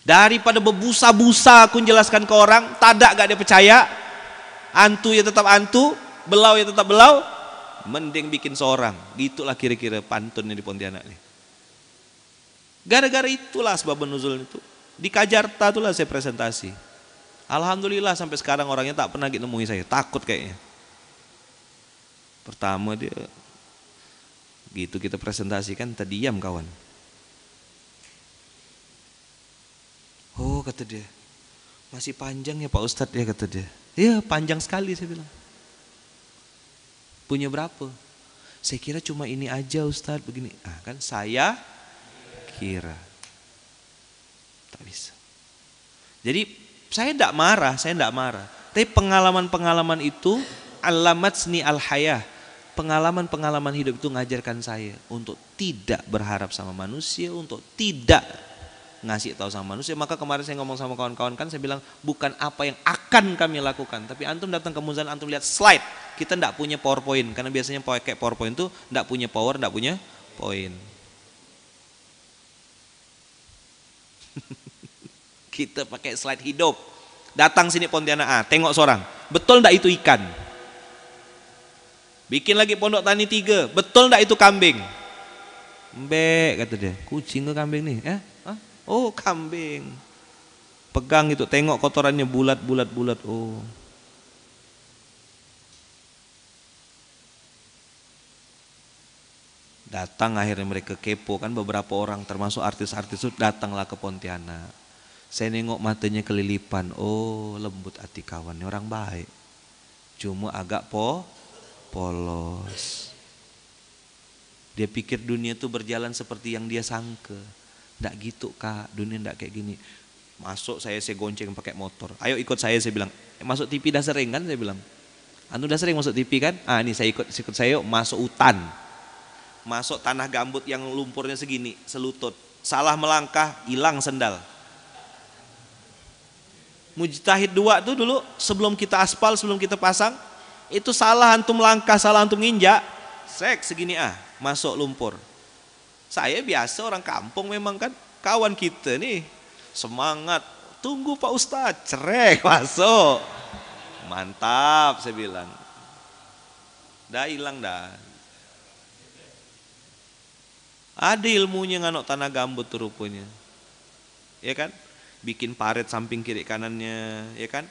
Daripada berbusa-busa aku jelaskan ke orang, tadak gak dia percaya, antu ya tetap antu, belau ya tetap belau, mending bikin seorang. Gitulah kira-kira pantunnya di Pontianak nih. Gara-gara itulah sebab nuzul itu. Di Kajarta itulah saya presentasi. Alhamdulillah sampai sekarang orangnya tak pernah nemui saya, takut kayaknya. Pertama dia gitu kita presentasikan terdiam kawan. Oh kata dia, masih panjang ya Pak Ustadz ya kata dia. Iya panjang sekali saya bilang. Punya berapa? Saya kira cuma ini aja Ustadz begini. Ah kan saya kira tak bisa. Jadi saya tidak marah. Tapi pengalaman-pengalaman itu alamatni al-hayah. Pengalaman-pengalaman hidup itu ngajarkan saya untuk tidak berharap sama manusia, untuk tidak ngasih tahu sama manusia. Maka kemarin saya ngomong sama kawan-kawan kan, saya bilang bukan apa yang akan kami lakukan, tapi antum datang ke muzalah, antum lihat slide. Kita enggak punya PowerPoint, karena biasanya pakai PowerPoint itu enggak punya power, enggak punya poin. Kita pakai slide hidup. Datang sini Pontianak, tengok seorang. Betul enggak itu ikan? Bikin lagi pondok tani 3. Betul enggak itu kambing? Mbek kata dia. Kucing ke kambing nih? Oh kambing. Pegang itu, tengok kotorannya bulat. Oh. Datang akhirnya mereka kepo kan, beberapa orang termasuk artis-artis itu datanglah ke Pontianak. Saya nengok matanya kelilipan. Oh lembut hati kawannya, orang baik. Cuma agak polos. Dia pikir dunia itu berjalan seperti yang dia sangka. Nggak gitu kak, dunia nggak kayak gini. Masuk saya gonceng pakai motor. Ayo ikut saya bilang. Masuk TV dah sering kan, saya bilang. Anu dah sering masuk TV kan? Ini saya ikut saya yuk, masuk hutan. Masuk tanah gambut yang lumpurnya segini, selutut. Salah melangkah, hilang sendal. Mujtahid 2 tuh dulu sebelum kita aspal, sebelum kita pasang, itu salah antum langkah, salah antum nginjak, segini masuk lumpur. Saya biasa orang kampung memang kan, kawan kita nih semangat, tunggu Pak Ustadz, cerek masuk. Mantap saya bilang. Dah hilang dah. Ada ilmunya nganok tanah gambut tuh rupanya. Ya kan? Bikin parit samping kiri kanannya, ya kan?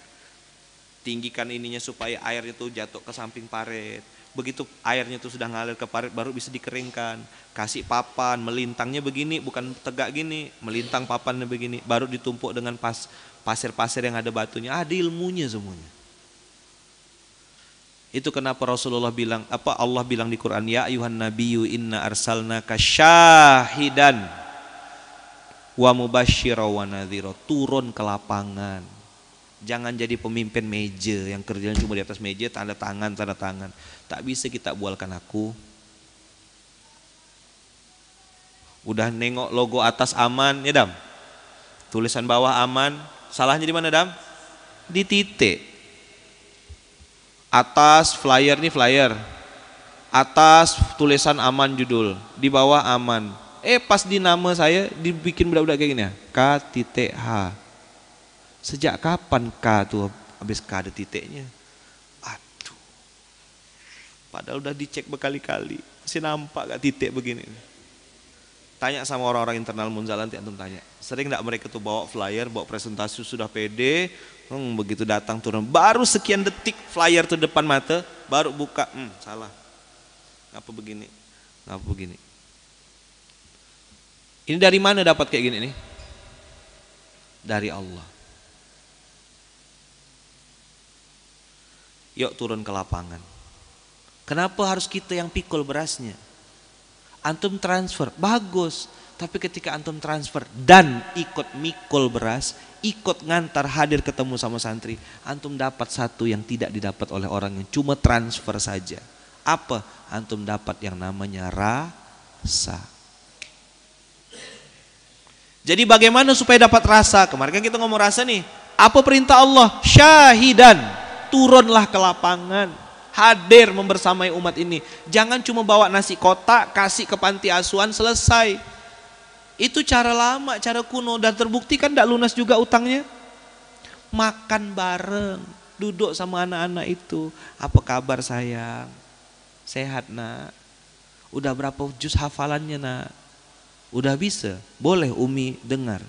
Tinggikan ininya supaya air itu jatuh ke samping parit. Begitu airnya itu sudah ngalir ke parit baru bisa dikeringkan. Kasih papan, melintangnya begini, bukan tegak gini, melintang papannya begini, baru ditumpuk dengan pasir-pasir yang ada batunya. Ada ilmunya semuanya. Itu kenapa Rasulullah bilang, Allah bilang di Quran, ya ayuhan nabiyyu inna arsalnaka syahidan wa mubasysyira wa nadhira. Turun ke lapangan. Jangan jadi pemimpin meja yang kerjanya cuma di atas meja, tanda tangan. Tak bisa kita bualkan aku. Udah nengok logo atas aman, ya Dam? Tulisan bawah aman. Salahnya di mana Dam? Di titik. Atas flyer nih flyer. Atas tulisan aman judul, di bawah aman. Pas di nama saya dibikin budak-budak kayak gini ya. K.H. Sejak kapan K tuh habis K ada titiknya? Aduh. Padahal udah dicek berkali-kali. Masih nampak gak titik begini? Tanya sama orang-orang internal Munzalah, nanti antum tanya. Sering gak mereka tuh bawa flyer, bawa presentasi sudah pede, begitu datang turun, baru sekian detik flyer tuh depan mata, baru buka, salah. Ngapa begini? Ini dari mana dapat kayak gini nih? Dari Allah. Yuk turun ke lapangan. Kenapa harus kita yang pikul berasnya? Antum transfer, bagus. Tapi ketika antum transfer dan ikut mikul beras, ikut ngantar hadir ketemu sama santri, antum dapat satu yang tidak didapat oleh orang yang cuma transfer saja. Apa? Antum dapat yang namanya rasa. Jadi bagaimana supaya dapat rasa? Kemarin kan kita ngomong rasa nih. Apa perintah Allah? Syahidan. Turunlah ke lapangan. Hadir membersamai umat ini. Jangan cuma bawa nasi kotak, kasih ke panti asuhan, selesai. Itu cara lama, cara kuno, dan terbukti kan tidak lunas juga utangnya. Makan bareng, duduk sama anak-anak itu. Apa kabar sayang? Sehat nak? Udah berapa juz hafalannya nak? Udah bisa? Boleh Umi dengar.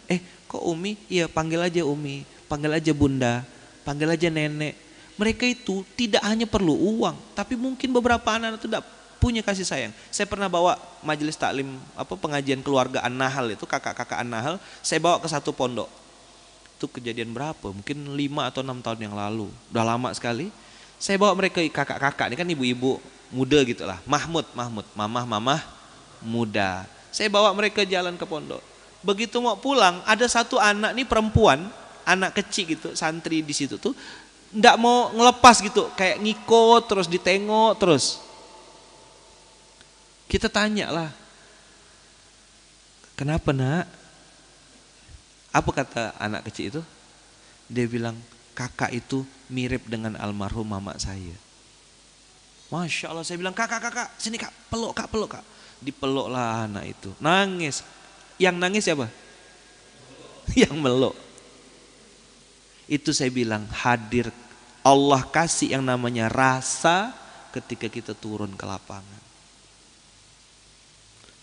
Kok Umi? Iya panggil aja Umi, panggil aja Bunda, panggil aja Nenek. Mereka itu tidak hanya perlu uang, tapi mungkin beberapa anak itu tidak punya kasih sayang. Saya pernah bawa majelis taklim pengajian keluarga An-Nahl, itu kakak-kakak An-Nahl, saya bawa ke satu pondok. Itu kejadian berapa? Mungkin 5 atau 6 tahun yang lalu. Udah lama sekali. Saya bawa mereka, kakak-kakak, ini kan ibu-ibu muda gitulah. Mamah muda. Saya bawa mereka jalan ke pondok. Begitu mau pulang, ada satu anak nih perempuan, anak kecil gitu, santri di situ tuh, nggak mau ngelepas gitu, kayak ngikut terus, ditengok terus. Kita tanya lah, kenapa nak? Apa kata anak kecil itu? Dia bilang, kakak itu mirip dengan almarhum mama saya. Masya Allah, saya bilang, kakak, sini kak, peluk kak. Dipeluklah anak itu, nangis. Yang nangis siapa? Yang meluk. Itu saya bilang, hadir Allah kasih yang namanya rasa ketika kita turun ke lapangan.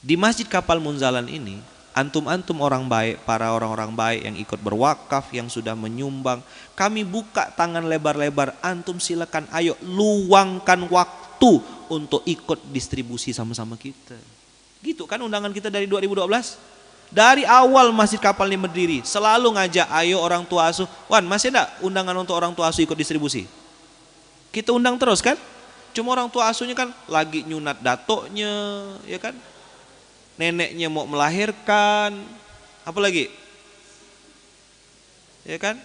Di Masjid Kapal Munzalan ini, antum-antum orang baik, para orang-orang baik yang ikut berwakaf, yang sudah menyumbang, kami buka tangan lebar-lebar, antum silakan, ayo luangkan waktu untuk ikut distribusi sama-sama kita. Gitu kan undangan kita dari 2012? Dari awal Masjid Kapal ini berdiri, selalu ngajak, ayo orang tua asuh, Wan masih enggak undangan untuk orang tua asuh ikut distribusi? Kita undang terus kan? Cuma orang tua asuhnya kan lagi nyunat datoknya, ya kan? Neneknya mau melahirkan, apa lagi? Ya kan?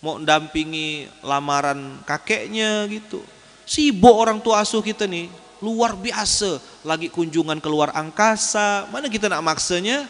Mau dampingi lamaran kakeknya gitu. Sibuk orang tua asuh kita nih, luar biasa. Lagi kunjungan keluar angkasa, mana kita nak maksanya?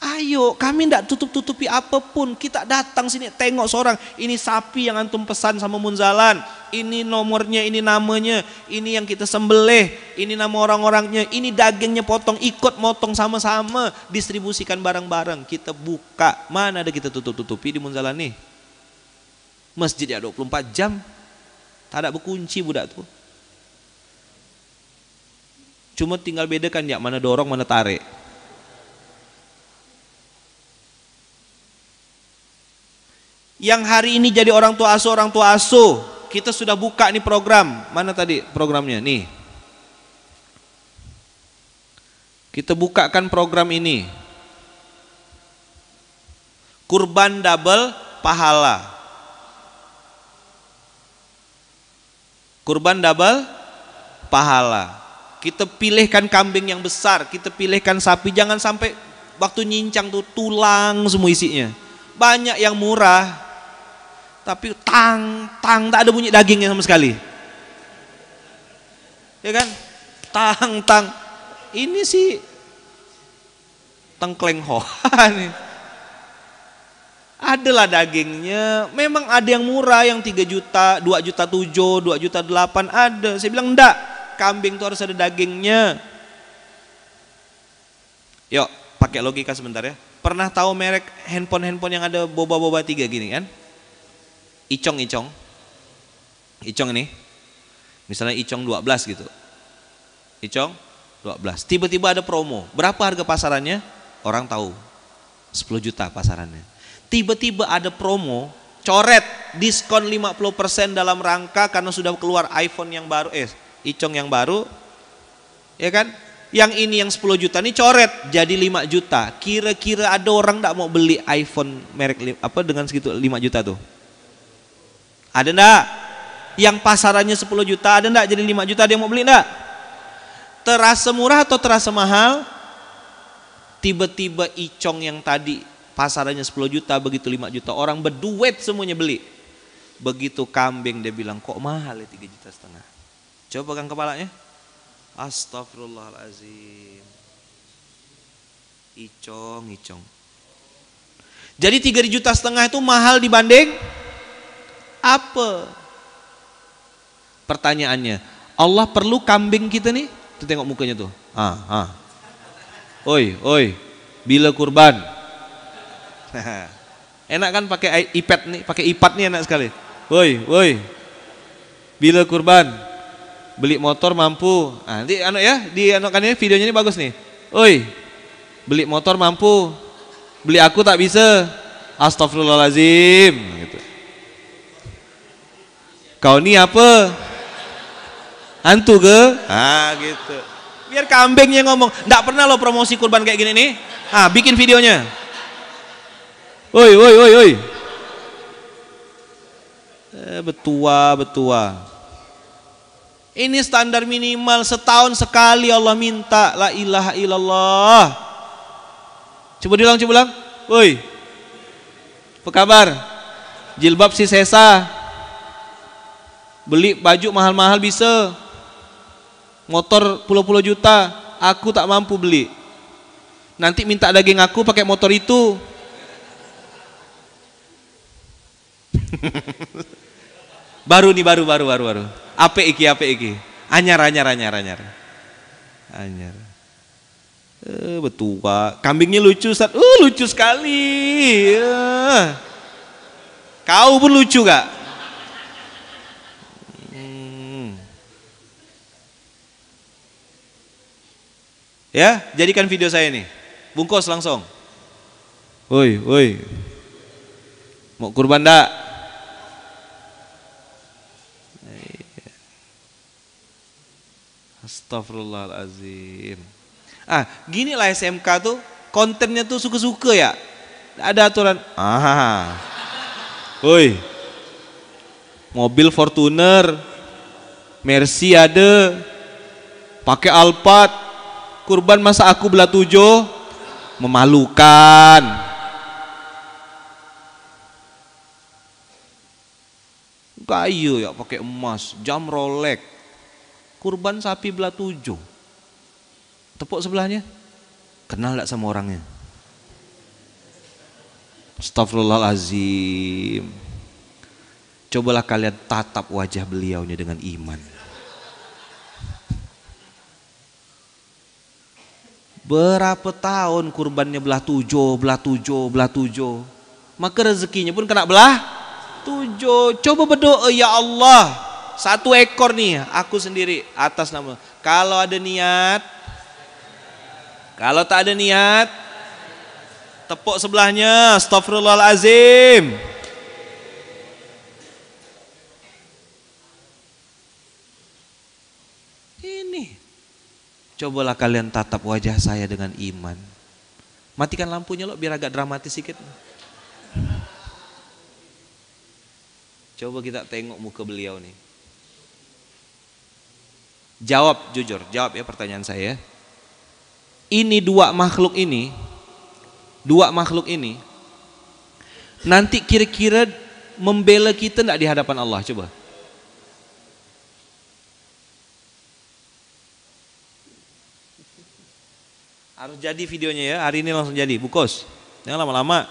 Ayo, kami tidak tutup-tutupi apapun. Kita datang sini, tengok seorang. Ini sapi yang antum pesan sama Munzalan. Ini nomornya, ini namanya. Ini yang kita sembelih. Ini nama orang-orangnya. Ini dagingnya potong, ikut motong sama-sama. Distribusikan bareng-bareng. Kita buka. Mana ada kita tutup-tutupi di Munzalan nih? Masjid ya 24 jam. Tak ada berkunci budak tuh. Cuma tinggal bedakan ya, mana dorong, mana tarik. Yang hari ini jadi orang tua asuh, kita sudah buka nih program. Mana tadi programnya? Nih. Kita bukakan program ini. Kurban double pahala. Kurban double pahala. Kita pilihkan kambing yang besar, kita pilihkan sapi, jangan sampai waktu nyincang tuh tulang semua isinya. Banyak yang murah, tapi tang tak ada bunyi dagingnya sama sekali. Ya kan? Tang. Ini sih tengkleng hoa nih. Adalah dagingnya. Memang ada yang murah yang 3 juta, 2 juta 7, 2 juta 8 ada. Saya bilang enggak, kambing itu harus ada dagingnya. Yuk, pakai logika sebentar ya. Pernah tahu merek handphone yang ada boba-boba 3 gini kan? Icong ini. Misalnya Icong 12 gitu. Icong 12. Tiba-tiba ada promo. Berapa harga pasarannya? Orang tahu. 10 juta pasarannya. Tiba-tiba ada promo, coret diskon 50% dalam rangka karena sudah keluar iPhone yang baru, Icong yang baru. Ya kan? Yang ini yang 10 juta ini coret jadi 5 juta. Kira-kira ada orang enggak mau beli iPhone merek apa dengan segitu 5 juta tuh? Ada enggak? Yang pasarannya 10 juta ada enggak jadi 5 juta, ada yang mau beli enggak? Terasa murah atau terasa mahal? Tiba-tiba Icong yang tadi pasarannya 10 juta begitu 5 juta, orang berduet semuanya beli. Begitu kambing dia bilang kok mahal ya 3,5 juta. Coba pegang kepalanya. Astagfirullahalazim. Icong. Jadi 3,5 juta itu mahal dibanding apa? Pertanyaannya, Allah perlu kambing kita nih? Tuh tengok mukanya tuh. Oi, bila kurban? Enak kan pakai iPad nih, pakai iPad nih enak sekali. Woi, bila kurban? Beli motor mampu. Nanti di videonya ini bagus nih. Oi, beli motor mampu, beli aku tak bisa. Astagfirullahalazim. Gitu. Kau ini apa? Hantu ke? Gitu. Biar kambingnya ngomong. Nggak pernah lo promosi kurban kayak gini nih. Bikin videonya. Oi. Betua. Ini standar minimal, setahun sekali Allah minta. La ilaha illallah. Coba diulang. Woi, apa kabar? Jilbab si Sesa. Beli baju mahal-mahal bisa. Motor puluh-puluh juta. Aku tak mampu beli. Nanti minta daging aku pakai motor itu. Baru nih, baru. Ape iki. Anyar. Betul Pak. Kambingnya lucu Ustaz. Lucu sekali. Kau pun lucu gak? Ya, jadikan video saya nih. Bungkus langsung. Woi. Mau kurban dak? Astagfirullahaladzim. Ginilah SMK tuh, kontennya tuh suka-suka ya. Ada aturan. Woi. Mobil Fortuner, Mercy ada, pakai Alphard. Kurban masa aku belah 7, memalukan. Kayu ya pakai emas, jam Rolex. Kurban sapi belah 7. Tepuk sebelahnya. Kenal gak sama orangnya? Astagfirullahalazim. Cobalah kalian tatap wajah beliaunya dengan iman. Berapa tahun kurbannya belah 7. Maka rezekinya pun kena belah 7. Coba berdoa, ya Allah, 1 ekor nih aku sendiri atas nama. Kalau ada niat, kalau tak ada niat, tepuk sebelahnya. Astagfirullahalazim. Cobalah kalian tatap wajah saya dengan iman. Matikan lampunya lo biar agak dramatis sedikit. Coba kita tengok muka beliau nih. Jawab jujur, jawab ya pertanyaan saya. Ini dua makhluk ini nanti kira-kira membela kita enggak di hadapan Allah? Coba. Harus jadi videonya ya, hari ini langsung jadi, bungkus. Jangan lama-lama.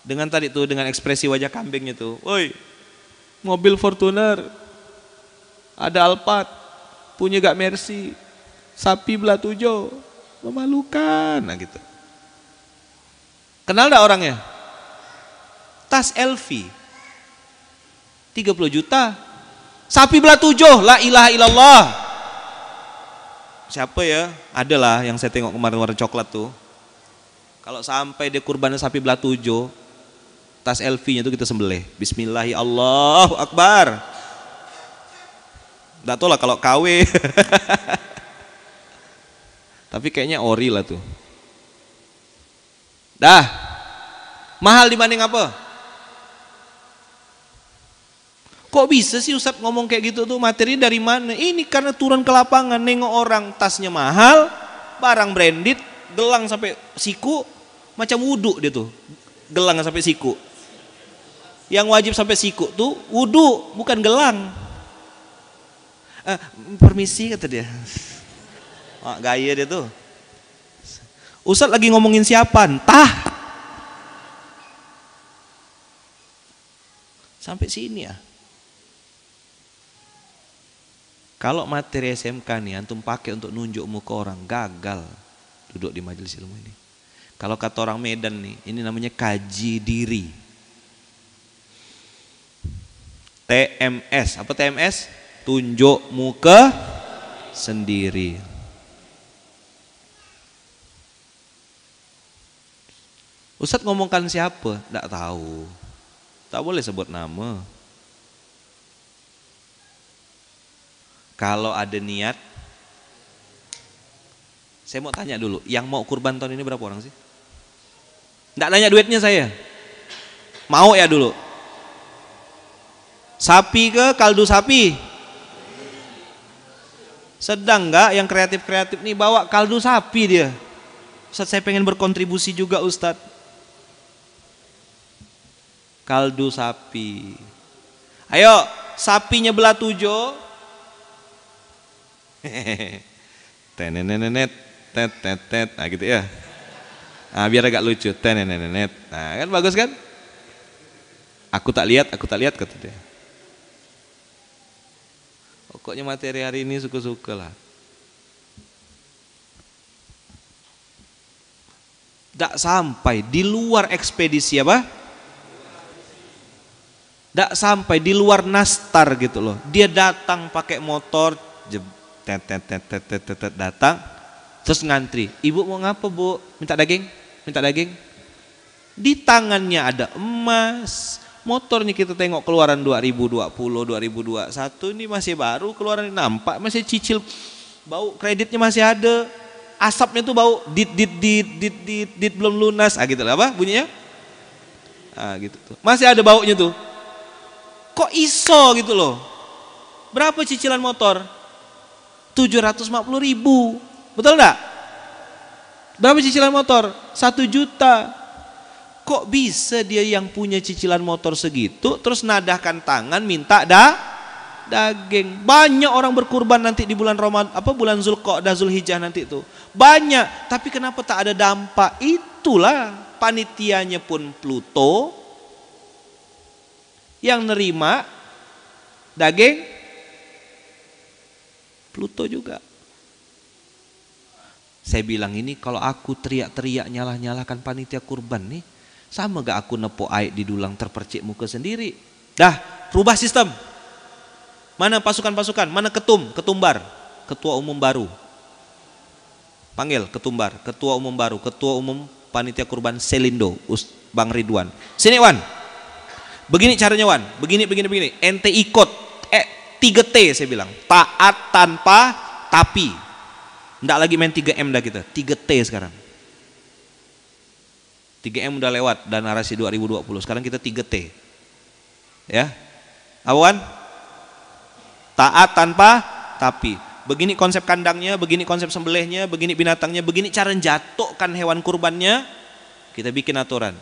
Dengan tadi tuh, dengan ekspresi wajah kambingnya tuh. Woi, mobil Fortuner, ada Alphard, punya gak Mercy, sapi belah 7, memalukan. Nah gitu. Kenal gak orangnya? Tas LV, 30 juta, sapi belah 7, la ilaha illallah. Siapa ya? Adalah yang saya tengok kemarin warna coklat tuh. Kalau sampai dia kurban sapi belah 7, tas LV-nya tuh kita sembelih. Bismillah, Allahu Akbar. Nggak tahu lah kalau KW. Tapi kayaknya ori lah tuh. Dah. Mahal dibanding apa? Kok bisa sih Ustadz ngomong kayak gitu tuh, materi dari mana? Ini karena turun ke lapangan, nengok orang tasnya mahal, barang branded, gelang sampai siku, macam wudhu dia tuh, gelang sampai siku. Yang wajib sampai siku tuh wudhu, bukan gelang. Permisi kata dia. Gaya dia tuh. Ustadz lagi ngomongin siapa? Entah. Sampai sini ya. Kalau materi SMK nih antum pakai untuk nunjuk muka orang, gagal duduk di majelis ilmu ini. Kalau kata orang Medan nih, ini namanya kaji diri. TMS, apa TMS? Tunjuk muka sendiri. Ustadz ngomongkan siapa? Nggak tahu. Tak boleh sebut nama. Kalau ada niat, saya mau tanya dulu, yang mau kurban tahun ini berapa orang sih? Nggak nanya duitnya saya, mau ya dulu. Sapi ke kaldu sapi? Sedang nggak yang kreatif-kreatif nih bawa kaldu sapi dia? Ustadz saya pengen berkontribusi juga Ustadz. Kaldu sapi. Ayo, sapinya belah 7. Tenenenet. nah gitu ya. Nah, biar agak lucu, tenenenet. Nah, kan bagus kan? Aku tak lihat kata dia. Pokoknya materi hari ini suka-suka lah. Tak sampai di luar ekspedisi apa? Tak sampai di luar nastar gitu loh. Dia datang pakai motor, datang, terus ngantri. Ibu mau ngapa bu? Minta daging? Minta daging? Di tangannya ada emas. Motornya kita tengok keluaran 2020, 2021 ini masih baru keluaran, nampak masih cicil, bau kreditnya masih ada, asapnya tuh bau dit belum lunas, gitu lah apa bunyinya, gitu tuh, masih ada baunya tuh. Kok iso gitu loh? Berapa cicilan motor? 750.000, betul enggak? Berapa cicilan motor? 1 juta. Kok bisa dia yang punya cicilan motor segitu terus nadahkan tangan minta daging? Banyak orang berkurban nanti di bulan Ramadan, bulan Zulqa'dah, Zulhijjah nanti itu. Banyak, tapi kenapa tak ada dampak? Itulah panitianya pun Pluto yang nerima daging Pluto juga. Saya bilang ini kalau aku teriak-teriak nyalah-nyalahkan panitia kurban nih, sama gak aku nepok air di dulang terpercik muka sendiri. Dah, rubah sistem. Mana pasukan-pasukan, mana ketumbar, ketua umum baru. Panggil ketumbar, ketua umum baru, ketua umum panitia kurban Selindo, Bang Ridwan. Sini Wan. Begini caranya Wan, begini. Ente ikut 3T saya bilang. Taat tanpa tapi. Nggak lagi main 3M dah kita, 3T sekarang. 3M udah lewat dan narasi 2020, sekarang kita 3T. Ya. Awan? Taat tanpa tapi. Begini konsep kandangnya, begini konsep sembelihnya, begini binatangnya, begini cara jatuhkan hewan kurbannya. Kita bikin aturan.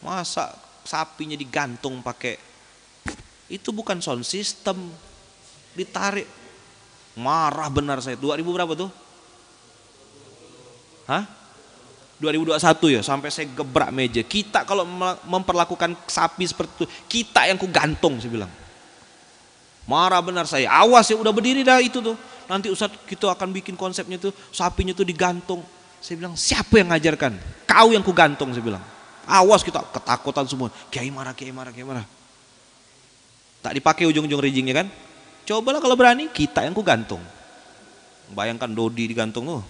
Masa sapinya digantung pakai, itu bukan sound system, ditarik. Marah benar saya. 2000 berapa tuh? Hah? 2021 ya, sampai saya gebrak meja. Kita kalau memperlakukan sapi seperti itu, kita yang ku gantung, saya bilang. Marah benar saya. Awas ya, udah berdiri dah itu tuh. Nanti Ustadz kita akan bikin konsepnya tuh, sapinya tuh digantung. Saya bilang, siapa yang ngajarkan? Kau yang ku gantung, saya bilang. Awas, kita ketakutan semua. Kiai marah. Tak dipakai ujung-ujung rijingnya kan? Cobalah kalau berani, kita yang ku gantung. Bayangkan Dodi digantung tuh.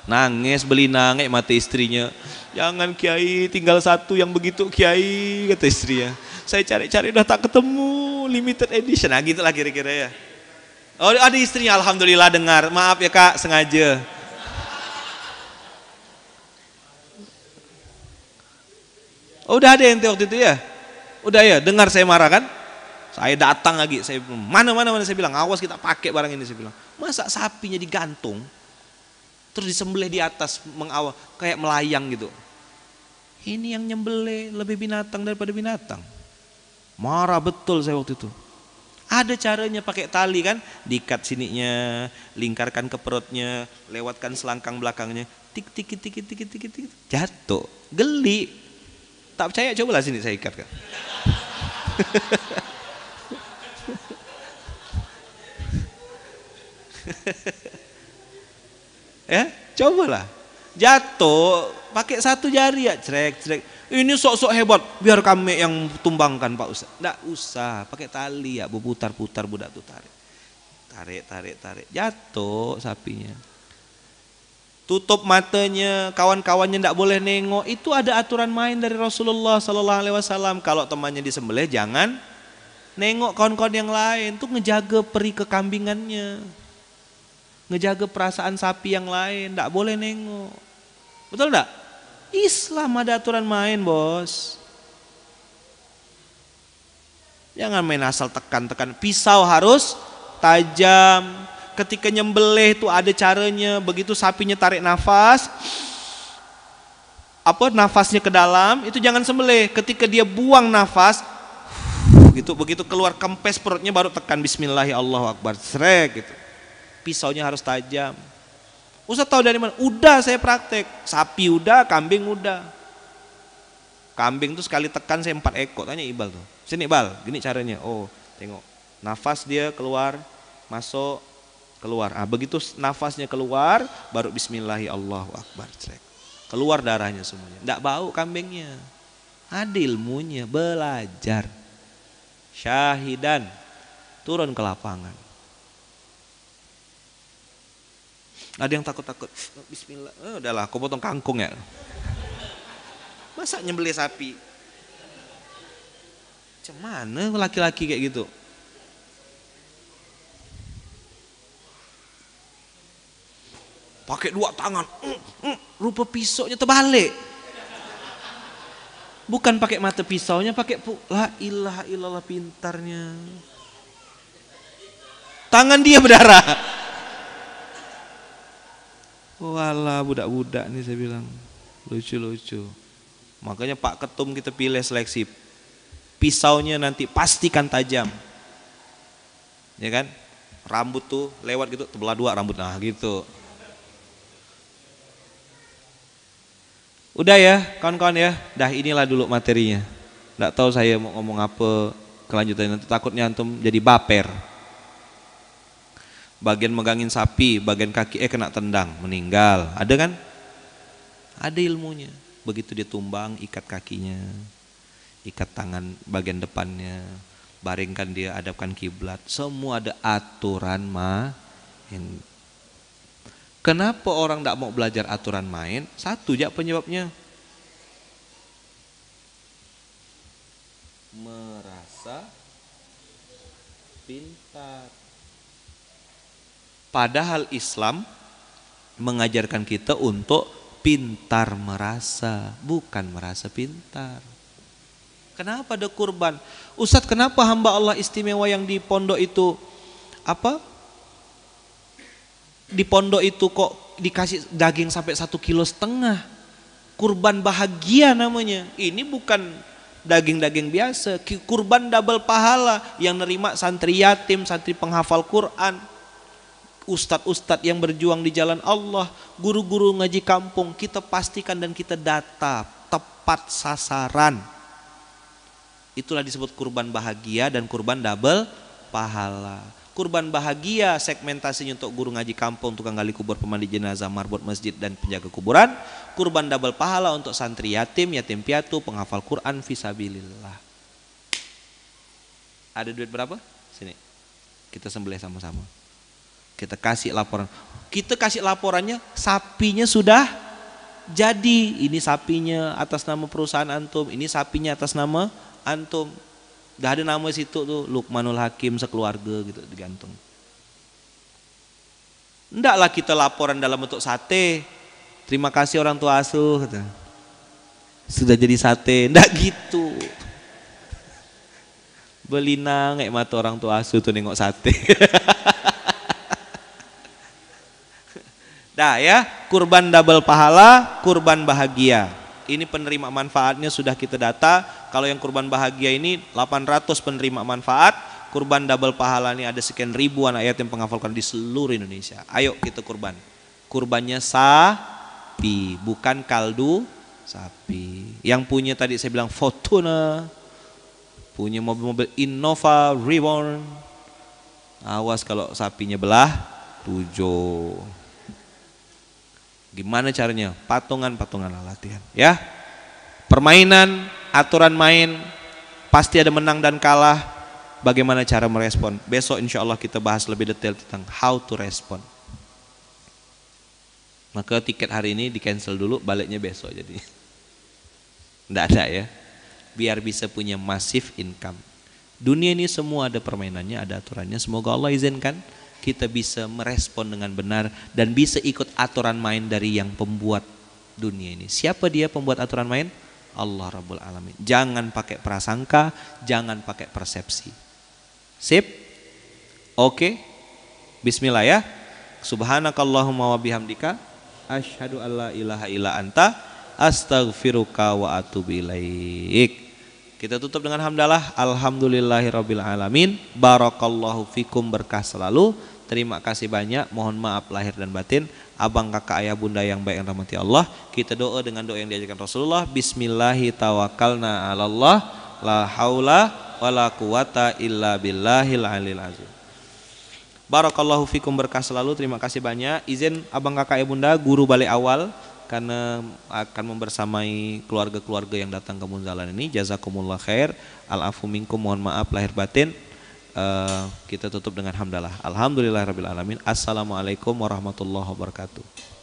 Nangis beli nangis mati istrinya. Jangan Kiai, tinggal satu yang begitu Kiai, kata istrinya. Saya cari-cari udah tak ketemu, limited edition. Nah gitu lah kira-kira ya. Oh ada istrinya, alhamdulillah dengar. Maaf ya kak, sengaja. Oh, udah ada ente waktu itu ya? Udah ya, dengar saya marah kan? Saya datang lagi, saya mana saya bilang, awas kita pakai barang ini, saya bilang. Masa sapinya digantung? Terus disembelih di atas mengawal kayak melayang gitu. Ini yang nyembelih lebih binatang daripada binatang. Marah betul saya waktu itu. Ada caranya pakai tali kan, diikat sininya, lingkarkan ke perutnya, lewatkan selangkang belakangnya, tik, jatuh, geli. Tak percaya cobalah sini saya ikat kan. Ya, cobalah. Jatuh, pakai satu jari ya, cerek. Ini sok-sok hebat, biar kami yang tumbangkan Pak Ustaz. Enggak usah, pakai tali ya, putar-putar budak tuh tarik. Tarik. Jatuh sapinya. Tutup matanya, kawan-kawannya enggak boleh nengok. Itu ada aturan main dari Rasulullah sallallahu alaihi wasallam. Kalau temannya disembelih jangan nengok kawan-kawan yang lain, tuh ngejaga peri kekambingannya. Ngejaga perasaan sapi yang lain, enggak boleh nengok. Betul enggak? Islam ada aturan main, bos. Jangan main asal tekan. Pisau harus tajam. Ketika nyembelih itu ada caranya. Begitu sapinya tarik nafas, nafasnya ke dalam, itu jangan sembelih. Ketika dia buang nafas, begitu keluar kempes perutnya baru tekan Bismillahirrahmanirrahim, Allahu Akbar, srek gitu. Pisaunya harus tajam. Ustaz tahu dari mana? Udah saya praktek. Sapi udah, kambing udah. Kambing tuh sekali tekan saya 4 ekor. Tanya Iqbal tuh. Sini Iqbal, gini caranya. Oh, tengok. Nafas dia keluar, masuk, keluar. Begitu nafasnya keluar, baru bismillahirrahmanirrahim, Allahu Akbar. Keluar darahnya semuanya. Enggak bau kambingnya. Ada ilmunya, belajar. Syahidan, turun ke lapangan. Ada yang takut-takut. Bismillah. Udahlah, aku potong kangkung ya. Masa nyembelih sapi? Macam mana laki-laki kayak gitu? Pakai 2 tangan. Rupa pisaunya terbalik. Bukan pakai mata pisaunya, pakai la ilaha illallah, pintarnya. Tangan dia berdarah. Walah, budak-budak nih saya bilang. Lucu-lucu. Makanya Pak Ketum kita pilih seleksi. Pisaunya nanti pastikan tajam. Ya kan? Rambut tuh lewat gitu, terbelah 2 rambut. Nah gitu. Udah ya kawan-kawan ya. Dah inilah dulu materinya. Nggak tahu saya mau ngomong apa kelanjutannya, nanti takutnya antum jadi baper. Bagian megangin sapi, bagian kaki kena tendang, meninggal. Ada kan? Ada ilmunya. Begitu dia tumbang, ikat kakinya, ikat tangan bagian depannya, baringkan dia, hadapkan kiblat. Semua ada aturan main. Kenapa orang tidak mau belajar aturan main? Satu aja penyebabnya. Merasa pintar. Padahal Islam mengajarkan kita untuk pintar merasa, bukan merasa pintar. Kenapa ada kurban? Ustadz, kenapa hamba Allah istimewa yang di pondok itu di pondok itu kok dikasih daging sampai 1,5 kilo? Kurban bahagia namanya. Ini bukan daging-daging biasa. Kurban double pahala. Yang nerima santri yatim, santri penghafal Quran, ustadz-ustadz yang berjuang di jalan Allah, guru-guru ngaji kampung. Kita pastikan dan kita data tepat sasaran. Itulah disebut kurban bahagia dan kurban double pahala. Kurban bahagia segmentasinya untuk guru ngaji kampung, tukang gali kubur, pemandi jenazah, marbot masjid dan penjaga kuburan. Kurban double pahala untuk santri yatim, yatim piatu, penghafal Quran fisabilillah. Ada duit berapa? Sini. Kita sembelih sama-sama. Kita kasih laporan. Kita kasih laporannya, sapinya sudah jadi. Ini sapinya atas nama perusahaan antum, ini sapinya atas nama antum. Udah ada nama situ tuh, Lukmanul Hakim sekeluarga gitu digantung. Ndaklah kita laporan dalam bentuk sate. Terima kasih orang tua asuh gitu. Sudah jadi sate, ndak gitu. Belinang kayak mata orang tua asuh tuh nengok sate. Dah ya, kurban double pahala, kurban bahagia. Ini penerima manfaatnya sudah kita data. Kalau yang kurban bahagia ini 800 penerima manfaat. Kurban double pahala ini ada sekian ribu anak yatim penghafalkan di seluruh Indonesia. Ayo kita kurban. Kurbannya sapi, bukan kaldu sapi. Yang punya tadi saya bilang Fortuna, punya mobil-mobil Innova Reborn. Awas kalau sapinya belah 7. Gimana caranya? Patungan-patungan latihan ya. Permainan, aturan main, pasti ada menang dan kalah. Bagaimana cara merespon? Besok insya Allah kita bahas lebih detail tentang how to respond. Maka tiket hari ini di cancel dulu, baliknya besok jadi. Nggak ada ya. Biar bisa punya massive income. Dunia ini semua ada permainannya, ada aturannya. Semoga Allah izinkan kita bisa merespon dengan benar dan bisa ikut aturan main dari yang pembuat dunia ini. Siapa dia pembuat aturan main? Allah Rabbul Alamin. Jangan pakai prasangka, jangan pakai persepsi. Sip? Oke? Bismillah ya. Subhanakallahumma wa bihamdika asyhadu alla ilaha illa anta astaghfiruka wa atubu ilaik. Kita tutup dengan hamdalah. Alhamdulillahirabbil alamin. Barakallahu fikum, berkah selalu. Terima kasih banyak, mohon maaf lahir dan batin. Abang, kakak, ayah, bunda yang baik yang rahmati Allah, kita doa dengan doa yang diajarkan Rasulullah. Bismillahi tawakkalna 'alallah, la haula wala quwata illa billahil alil azim. Barakallahu fikum, berkah selalu. Terima kasih banyak. Izin abang, kakak, ayah, bunda, guru balik awal karena akan membersamai keluarga-keluarga yang datang ke Munzalan ini. Jazakumullah khair. Al-afu minkum, mohon maaf lahir batin. Kita tutup dengan hamdalah. Alhamdulillahirabbil alamin. Assalamualaikum warahmatullahi wabarakatuh.